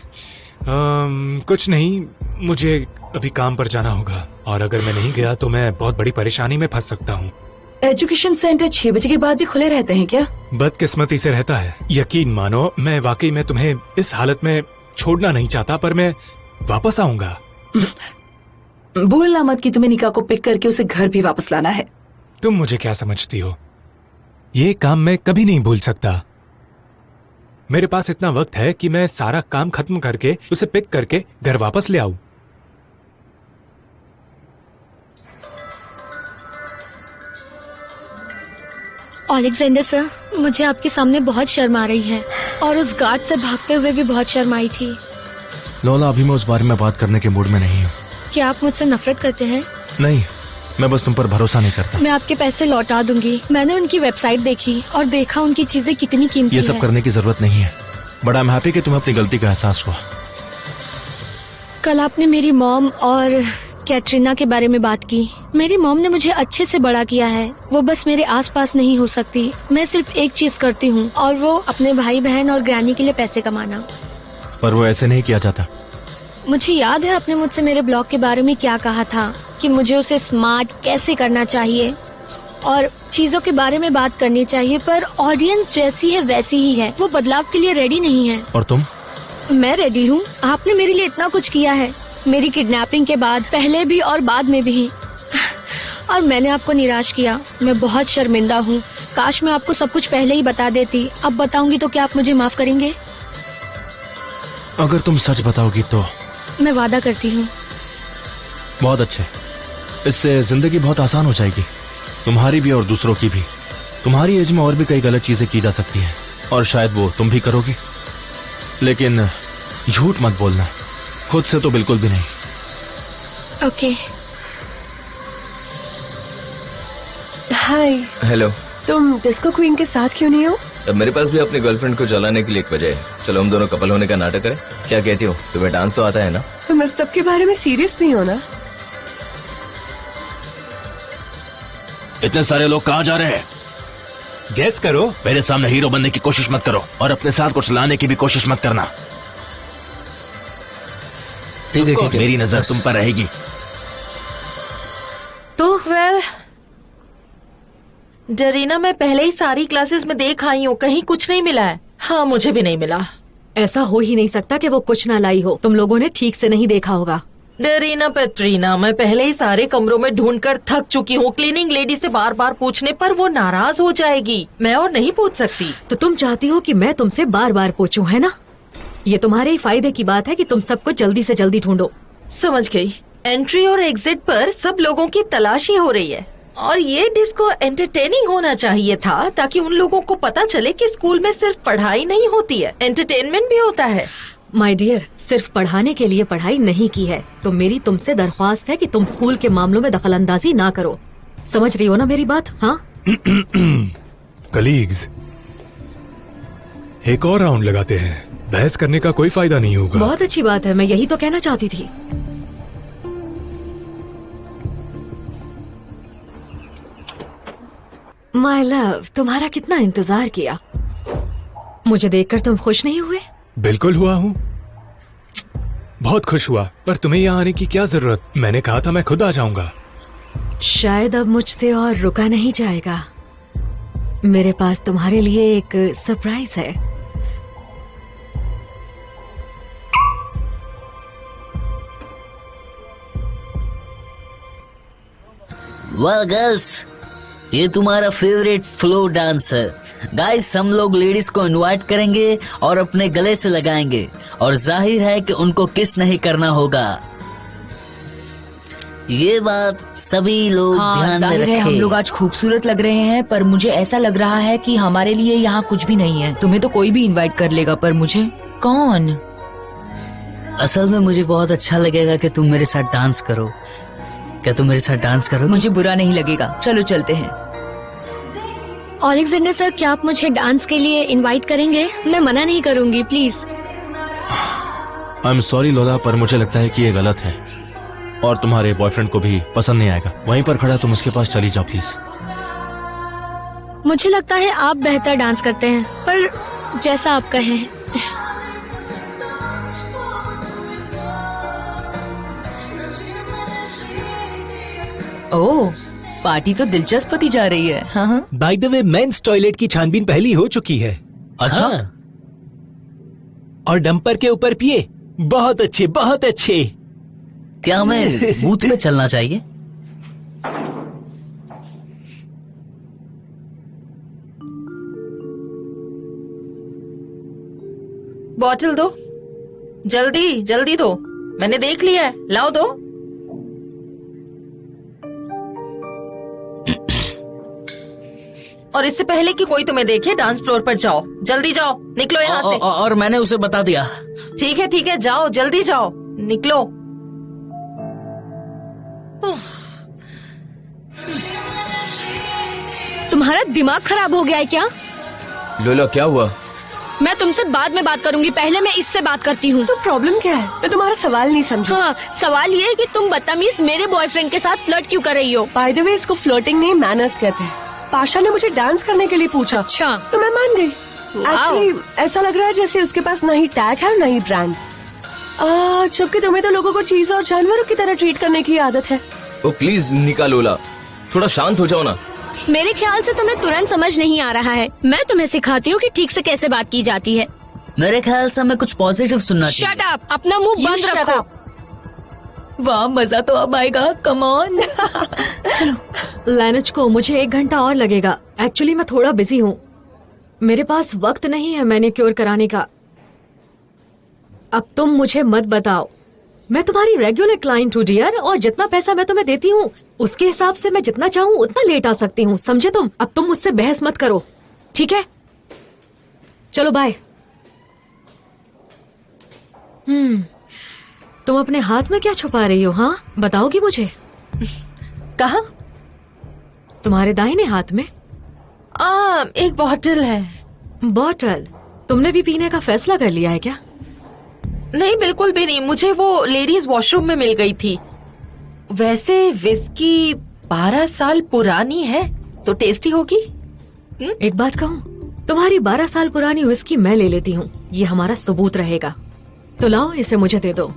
कुछ नहीं, मुझे अभी काम पर जाना होगा और अगर मैं नहीं गया तो मैं बहुत बड़ी परेशानी में फंस सकता हूँ। एजुकेशन सेंटर 6 बजे के बाद भी खुले रहते हैं क्या? बदकिस्मती से रहता है। यकीन मानो, मैं वाकई में तुम्हें इस हालत में छोड़ना नहीं चाहता, पर मैं वापस आऊंगा। भूलना मत कि तुम्हें निका को पिक करके उसे घर भी वापस लाना है। तुम मुझे क्या समझती हो? ये काम मैं कभी नहीं भूल सकता। मेरे पास इतना वक्त है कि मैं सारा काम खत्म करके उसे पिक करके घर वापस ले आऊं। अलेक्जेंडर सर, मुझे आपके सामने बहुत शर्म आ रही है और उस गार्ड से भागते हुए भी बहुत शर्म आई थी। लोला, अभी मैं उस बारे में बात करने के मूड में नहीं हूँ। क्या आप मुझसे नफरत करते हैं? नहीं, मैं बस तुम पर भरोसा नहीं करता। मैं आपके पैसे लौटा दूंगी। मैंने उनकी वेबसाइट देखी और देखा उनकी चीजें कितनी कीमती ये सब है। करने की जरूरत नहीं है। बड़ा आई एम हैप्पी कि तुम्हें अपनी गलती का एहसास हुआ। कल आपने मेरी मॉम और कैटरीना के बारे में बात की। मेरी मॉम ने मुझे अच्छे से बड़ा किया है। वो बस मेरे आसपास नहीं हो सकती। मैं सिर्फ एक चीज करती हूँ और वो अपने भाई बहन और ग्रैनी के लिए पैसे कमाना। पर वो ऐसे नहीं किया जाता। मुझे याद है आपने मुझसे मेरे ब्लॉग के बारे में क्या कहा था कि मुझे उसे स्मार्ट कैसे करना चाहिए और चीजों के बारे में बात करनी चाहिए, पर ऑडियंस जैसी है वैसी ही है। वो बदलाव के लिए रेडी नहीं है। और तुम? मैं रेडी हूँ। आपने मेरे लिए इतना कुछ किया है, मेरी किडनैपिंग के बाद, पहले भी और बाद में भी, और मैंने आपको निराश किया। मैं बहुत शर्मिंदा हूँ। काश मैं आपको सब कुछ पहले ही बता देती। अब बताऊंगी तो क्या आप मुझे माफ करेंगे? अगर तुम सच बताओगी तो मैं वादा करती हूँ। बहुत अच्छे। इससे जिंदगी बहुत आसान हो जाएगी, तुम्हारी भी और दूसरों की भी। तुम्हारी एज में और भी कई गलत चीजें की जा सकती हैं और शायद वो तुम भी करोगी, लेकिन झूठ मत बोलना, खुद से तो बिल्कुल भी नहीं। ओके। हाय। हेलो। तुम डिस्को क्वीन के साथ क्यों नहीं हो? अब मेरे पास भी अपनी गर्लफ्रेंड को जलाने के लिए एक वजह है। चलो हम दोनों कपल होने का नाटक करें। क्या कहती हो? तुम्हें डांस तो आता है ना? तुम इस सब के बारे में सीरियस नहीं हो ना? इतने सारे लोग कहाँ जा रहे हैं? गेस करो। मेरे सामने हीरो बनने की कोशिश मत करो और अपने साथ कुछ लाने की भी कोशिश मत करना। ठीक है, ठीक है। मेरी नजर तुम पर रहेगी। तो डरीना, मैं पहले ही सारी क्लासेस में देख आई हूँ, कहीं कुछ नहीं मिला है। हाँ, मुझे भी नहीं मिला। ऐसा हो ही नहीं सकता कि वो कुछ ना लाई हो। तुम लोगों ने ठीक से नहीं देखा होगा। डरीना पेट्रीना, मैं पहले ही सारे कमरों में ढूंढकर थक चुकी हूँ। क्लीनिंग लेडी से बार बार पूछने पर वो नाराज हो जाएगी। मैं और नहीं पूछ सकती। तो तुम चाहती हो कि मैं तुमसे बार बार पूछूं, है ना? ये तुम्हारे ही फायदे की बात है कि तुम सब कुछ जल्दी से जल्दी ढूंढो। समझ गई। एंट्री और एग्जिट पर सब लोगों की तलाशी हो रही है और ये डिस्को एंटरटेनिंग होना चाहिए था ताकि उन लोगों को पता चले कि स्कूल में सिर्फ पढ़ाई नहीं होती है, एंटरटेनमेंट भी होता है। माय डियर, सिर्फ पढ़ाने के लिए पढ़ाई नहीं की है। तो मेरी तुमसे दरख्वास्त है कि तुम स्कूल के मामलों में दखलंदाजी ना करो। समझ रही हो ना मेरी बात? हाँ। कलीग्स, एक और राउंड लगाते हैं। बहस करने का कोई फायदा नहीं होगा। बहुत अच्छी बात है, मैं यही तो कहना चाहती थी। माय लव, तुम्हारा कितना इंतजार किया। मुझे देखकर तुम खुश नहीं हुए? बिल्कुल हुआ हूँ, बहुत खुश हुआ। पर तुम्हें यहाँ आने की क्या जरूरत? मैंने कहा था मैं खुद आ जाऊंगा। शायद अब मुझसे और रुका नहीं जाएगा। मेरे पास तुम्हारे लिए एक सरप्राइज है। वाह गर्ल्स, ये तुम्हारा फेवरेट फ्लो डांस है। गाइस, हम लोग लेडीज को इनवाइट करेंगे और अपने गले से लगाएंगे और जाहिर है कि उनको किस नहीं करना होगा। ये बात सभी लोग हाँ, ध्यान में जाहिर है हम रखें। लोग आज खूबसूरत लग रहे हैं, पर मुझे ऐसा लग रहा है कि हमारे लिए यहाँ कुछ भी नहीं है। तुम्हें तो कोई भी इनवाइट कर लेगा, पर मुझे कौन? असल में मुझे बहुत अच्छा लगेगा कि तुम मेरे साथ डांस करो। क्या तुम मेरे साथ डांस करोगे? मुझे बुरा नहीं लगेगा, चलो चलते हैं। ओलेक्जेंडर सर, क्या आप मुझे डांस के लिए इनवाइट करेंगे? मैं मना नहीं करूंगी, प्लीज। आई एम सॉरी लोला, पर मुझे लगता है कि ये गलत है और तुम्हारे बॉयफ्रेंड को भी पसंद नहीं आएगा। वहीं पर खड़ा तुम उसके पास चली जाओ प्लीज। मुझे लगता है आप बेहतर डांस करते हैं, पर जैसा आप कहें। ओह, पार्टी तो दिलचस्प होती जा रही है। हाँ हाँ। By the way, men's toilet की छानबीन पहली हो चुकी है। अच्छा। हाँ। और डंपर के ऊपर पिए। बहुत अच्छे, बहुत अच्छे। क्या हमें बूथ पे चलना चाहिए? बॉटल दो, जल्दी जल्दी दो, मैंने देख लिया है, लाओ दो। और इससे पहले कि कोई तुम्हें देखे, डांस फ्लोर पर जाओ, जल्दी जाओ, निकलो यहाँ से। और मैंने उसे बता दिया। ठीक है, जाओ, जल्दी जाओ, निकलो। तुम्हारा दिमाग खराब हो गया है क्या? लोला क्या हुआ? मैं तुमसे बाद में बात करूंगी, पहले मैं इससे बात करती हूँ। तो प्रॉब्लम क्या है? मैं तुम्हारा सवाल नहीं समझी। हाँ, सवाल ये है कि तुम बदतमीज मेरे बॉयफ्रेंड के साथ फ्लर्ट क्यों कर रही हो? बाय द वे, इसको फ्लर्टिंग नहीं, मैनर्स कहते हैं। पाशा ने मुझे डांस करने के लिए पूछा, अच्छा, तो मैं मान गई। एक्चुअली ऐसा लग रहा है जैसे उसके पास ना ही टैग है ना ही ब्रांड। जबकि तुम्हें तो लोगों को चीज और जानवरों की तरह ट्रीट करने की आदत है। ओ प्लीज निका लोला, थोड़ा शांत हो जाओ ना। मेरे ख्याल से तुम्हें तुरंत समझ नहीं आ रहा है। मैं तुम्हें सिखाती हूँ कि ठीक से कैसे बात की जाती है। मेरे ख्याल से हमें कुछ पॉजिटिव सुनना चाहिए। शट अप, अपना मुंह बंद रखो। वाह, मजा तो अब आएगा, कम ऑन। चलो लैनज को, मुझे 1 घंटा और लगेगा। एक्चुअली मैं थोड़ा बिजी हूँ, मेरे पास वक्त नहीं है मैनिक्योर कराने का। अब तुम मुझे मत बताओ, मैं तुम्हारी रेगुलर क्लाइंट हूँ डियर, और जितना पैसा मैं तुम्हें देती हूँ उसके हिसाब से मैं जितना चाहूँ उतना लेट आ सकती हूँ, समझे तुम? अब तुम मुझसे बहस मत करो, ठीक है? चलो बाय। तुम अपने हाथ में क्या छुपा रही हो? हाँ, बताओगी मुझे? कहाँ? तुम्हारे दाहिने हाथ में। एक बॉटल है। बॉटल? तुमने भी पीने का फैसला कर लिया है क्या? नहीं, बिल्कुल भी नहीं, मुझे वो लेडीज वॉशरूम में मिल गई थी। वैसे विस्की 12 साल पुरानी है, तो टेस्टी होगी। एक बात कहूँ, तुम्हारी 12 साल पुरानी विस्की मैं ले लेती हूँ, ये हमारा सबूत रहेगा। तो लाओ, इसे मुझे दे दो।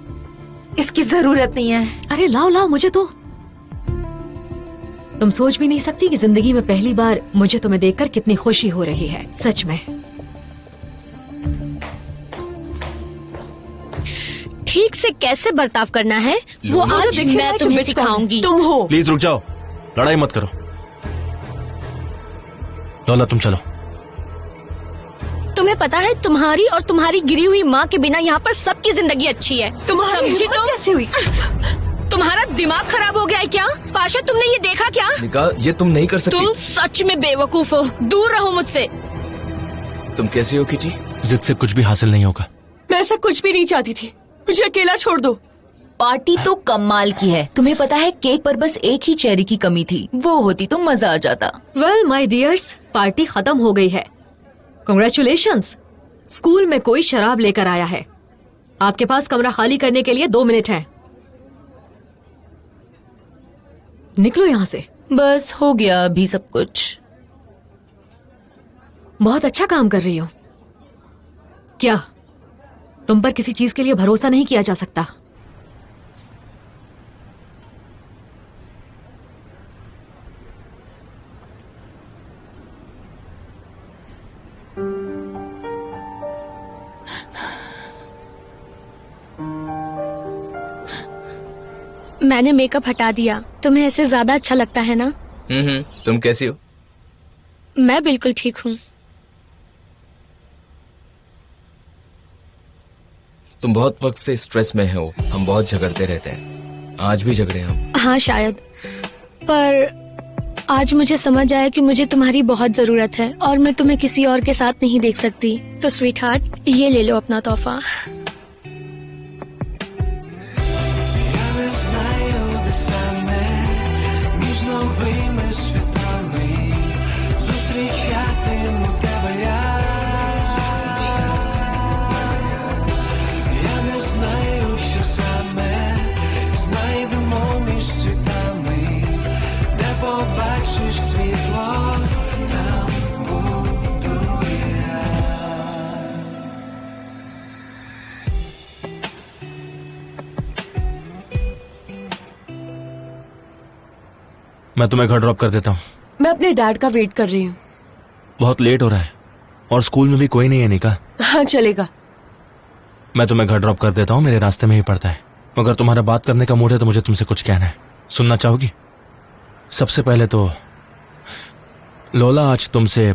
इसकी जरूरत नहीं है। अरे लाओ लाओ, मुझे दो। तुम सोच भी नहीं सकती कि जिंदगी में पहली बार मुझे तुम्हें देखकर कितनी खुशी हो रही है, सच में। ठीक से कैसे बर्ताव करना है वो आज मैं तुम्हें सिखाऊंगी। तुम हो। प्लीज रुक जाओ, लड़ाई मत करो। लोला तुम चलो। तुम्हें पता है, तुम्हारी और तुम्हारी गिरी हुई माँ के बिना यहाँ पर सबकी जिंदगी अच्छी है। तुम्हारी समझी हिम्मत तुम? कैसे हुई? तुम्हारा दिमाग खराब हो गया है क्या? पाशा, तुमने ये देखा क्या? निका, ये तुम नहीं कर सकती। तुम सच में बेवकूफ हो, दूर रहो मुझसे। तुम कैसे हो किटी? जिद से कुछ भी हासिल नहीं होगा। मैं ऐसा कुछ भी नहीं चाहती थी, मुझे अकेला छोड़ दो। पार्टी तो कमाल की है। तुम्हें पता है, केक पर बस एक ही चेरी की कमी थी, वो होती तो मजा आ जाता। वेल माय डियर्स, पार्टी खत्म हो गई है। कांग्रेचुलेशंस, स्कूल में कोई शराब लेकर आया है। आपके पास कमरा खाली करने के लिए 2 मिनट है। निकलो यहाँ से। बस हो गया अभी सब कुछ। बहुत अच्छा काम कर रही हो। क्या तुम पर किसी चीज के लिए भरोसा नहीं किया जा सकता? मैंने मेकअप हटा दिया, तुम्हें ऐसे ज्यादा अच्छा लगता है ना? तुम कैसी हो? मैं बिल्कुल ठीक हूँ। तुम बहुत वक्त से स्ट्रेस में हो, हम बहुत झगड़ते रहते हैं। आज भी झगड़े हैं हम? हाँ शायद, पर आज मुझे समझ आया कि मुझे तुम्हारी बहुत जरूरत है और मैं तुम्हें किसी और के साथ नहीं देख सकती। तो स्वीट हार्ट, ये ले लो अपना तोहफा। मैं तुम्हें घर ड्रॉप कर देता हूँ। मैं अपने डैड का वेट कर रही हूँ। बहुत लेट हो रहा है और स्कूल में भी कोई नहीं है निका। हाँ चलेगा। मैं तुम्हें घर ड्रॉप कर देता हूँ, मेरे रास्ते में ही पड़ता है। मगर तुम्हारा बात करने का मूड है तो मुझे तुमसे कुछ कहना है। सुनना चाहोगी? सबसे पहले तो लोला आज तुमसे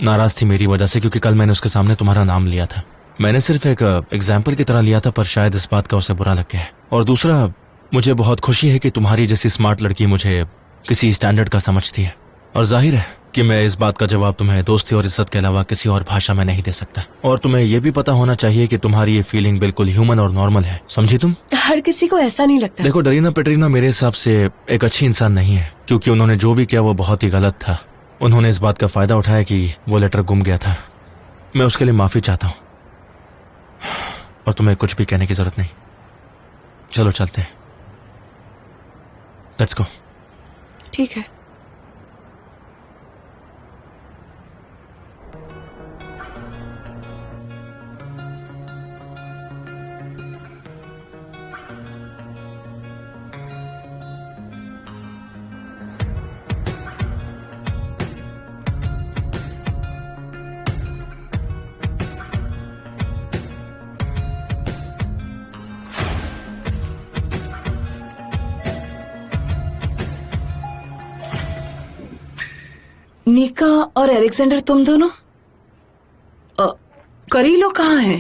नाराज थी मेरी वजह से, क्योंकि कल मैंने उसके सामने तुम्हारा नाम लिया था। मैंने सिर्फ एक एग्जाम्पल की तरह लिया था, पर शायद इस बात का उसे बुरा लग गया है। और दूसरा, मुझे बहुत खुशी है कि तुम्हारी जैसी स्मार्ट लड़की मुझे किसी स्टैंडर्ड का समझती है। और जाहिर है कि मैं इस बात का जवाब तुम्हें दोस्ती और इज्जत के अलावा किसी और भाषा में नहीं दे सकता। और तुम्हें यह भी पता होना चाहिए कि तुम्हारी ये फीलिंग बिल्कुल ह्यूमन और नॉर्मल है, समझी तुम? हर किसी को ऐसा नहीं लगता। देखो डरीना पेट्रीना मेरे हिसाब से एक अच्छी इंसान नहीं है, क्योंकि उन्होंने जो भी किया वो बहुत ही गलत था। उन्होंने इस बात का फायदा उठाया कि वो लेटर गुम गया था। मैं उसके लिए माफी चाहता हूँ और तुम्हें कुछ भी कहने की जरूरत नहीं। चलो चलते हैं, लेट्स गो। ठीक है। निका और अलेक्जेंडर, तुम दोनों? करीलो कहाँ है?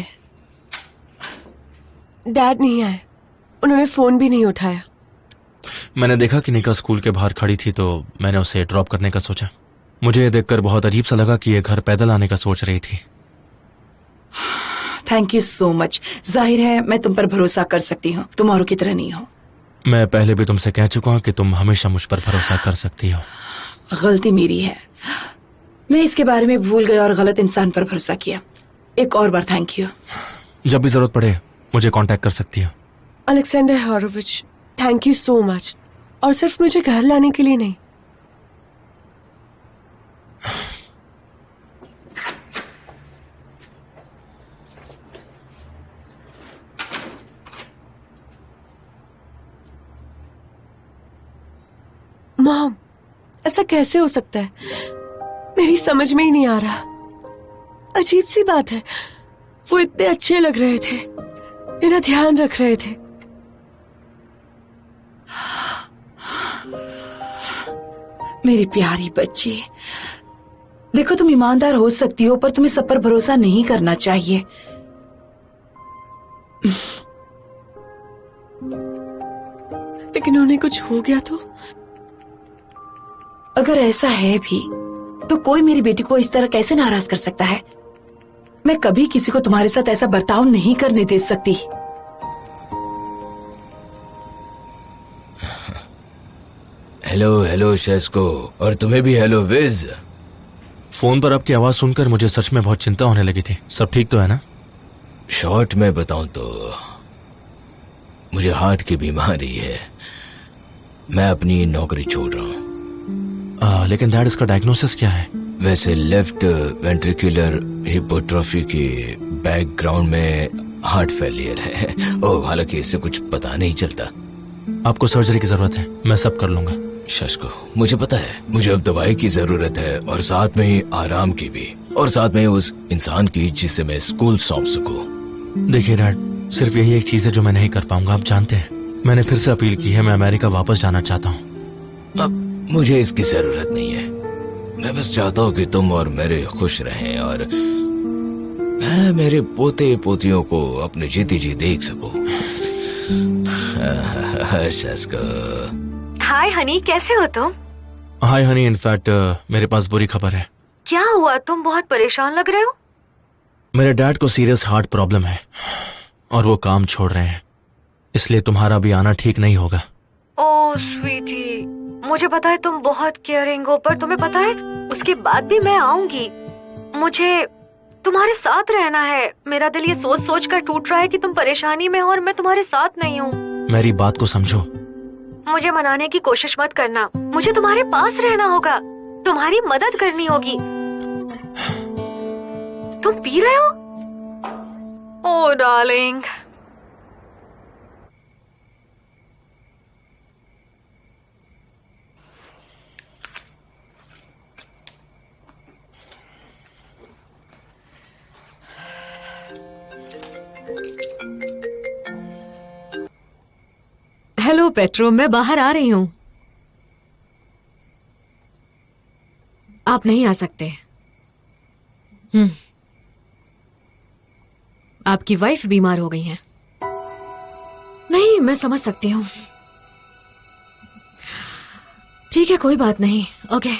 डैड नहीं आए, उन्होंने फोन भी नहीं उठाया। मैंने देखा कि निका स्कूल के बाहर खड़ी थी तो मैंने उसे ड्रॉप करने का सोचा। मुझे ये देखकर बहुत अजीब सा लगा कि ये घर पैदल आने का सोच रही थी। Thank you so much. जाहिर है मैं तुम पर भरोसा कर सकती हूँ, तुम औरों की तरह नहीं हो। मैं पहले भी तुमसे कह चुका हूँ कि तुम हमेशा मुझ पर भरोसा कर सकती हो। गलती मेरी है, मैं इसके बारे में भूल गया और गलत इंसान पर भरोसा किया। एक और बार थैंक यू। जब भी जरूरत पड़े मुझे कांटेक्ट कर सकती हो। Alexander Horovich, thank you so much. और सिर्फ मुझे घर लाने के लिए नहीं। मॉम, ऐसा कैसे हो सकता है? मेरी समझ में ही नहीं आ रहा। अजीब सी बात है, वो इतने अच्छे लग रहे थे, मेरा ध्यान रख रहे थे। मेरी प्यारी बच्ची, देखो तुम ईमानदार हो सकती हो पर तुम्हें सब पर भरोसा नहीं करना चाहिए। लेकिन उन्हें कुछ हो गया तो? अगर ऐसा है भी तो कोई मेरी बेटी को इस तरह कैसे नाराज कर सकता है? मैं कभी किसी को तुम्हारे साथ ऐसा बर्ताव नहीं करने दे सकती। हेलो हेलो शेस्को, और तुम्हें भी हेलो विज। फोन पर आपकी आवाज सुनकर मुझे सच में बहुत चिंता होने लगी थी। सब ठीक तो है ना? शॉर्ट में बताऊं तो मुझे हार्ट की बीमारी है। मैं अपनी नौकरी छोड़ रहा हूँ। लेकिन डैड, इसका डायग्नोसिस क्या है? वैसे लेफ्ट वेंट्रिकुलर हिपोट्रोफी के बैकग्राउंड में हार्ट फेलियर है। ओह, हालांकि इससे कुछ पता नहीं चलता। आपको सर्जरी की जरूरत है, मैं सब कर लूंगा। शश को मुझे पता है, मुझे अब दवाई की जरूरत है और साथ में ही आराम की भी, और साथ में उस इंसान की जिसे मैं स्कूल सौंप सकूं। देखिए डैड, सिर्फ यही एक चीज है जो मैं नहीं कर पाऊंगा। आप जानते हैं, मैंने फिर से अपील की है, मैं अमेरिका वापस जाना चाहता हूँ। अब मुझे इसकी जरूरत नहीं है। मैं बस चाहता हूँ कि तुम और मेरे खुश रहें और मैं मेरे पोते पोतियों को अपने जीती जी देख सकूं। शस्को। हाय हनी, कैसे हो तुम? हाय हनी, इनफैक्ट मेरे पास बुरी खबर है। क्या हुआ? तुम बहुत परेशान लग रहे हो। मेरे डैड को सीरियस हार्ट प्रॉब्लम है और वो काम छोड़ रहे हैं, इसलिए तुम्हारा भी आना ठीक नहीं होगा। ओह स्वीटी, मुझे पता है तुम बहुत केयरिंग हो, पर तुम्हें पता है उसके बाद भी मैं आऊंगी। मुझे तुम्हारे साथ रहना है। मेरा दिल ये सोच सोच कर टूट रहा है कि तुम परेशानी में हो और मैं तुम्हारे साथ नहीं हूँ। मेरी बात को समझो। मुझे मनाने की कोशिश मत करना। मुझे तुम्हारे पास रहना होगा, तुम्हारी मदद करनी होगी। तुम पी रहे हो? ओह डार्लिंग। हेलो पेट्रो, मैं बाहर आ रही हूँ। आप नहीं आ सकते। आपकी वाइफ बीमार हो गई है। नहीं, मैं समझ सकती हूँ। ठीक है, कोई बात नहीं। ओके।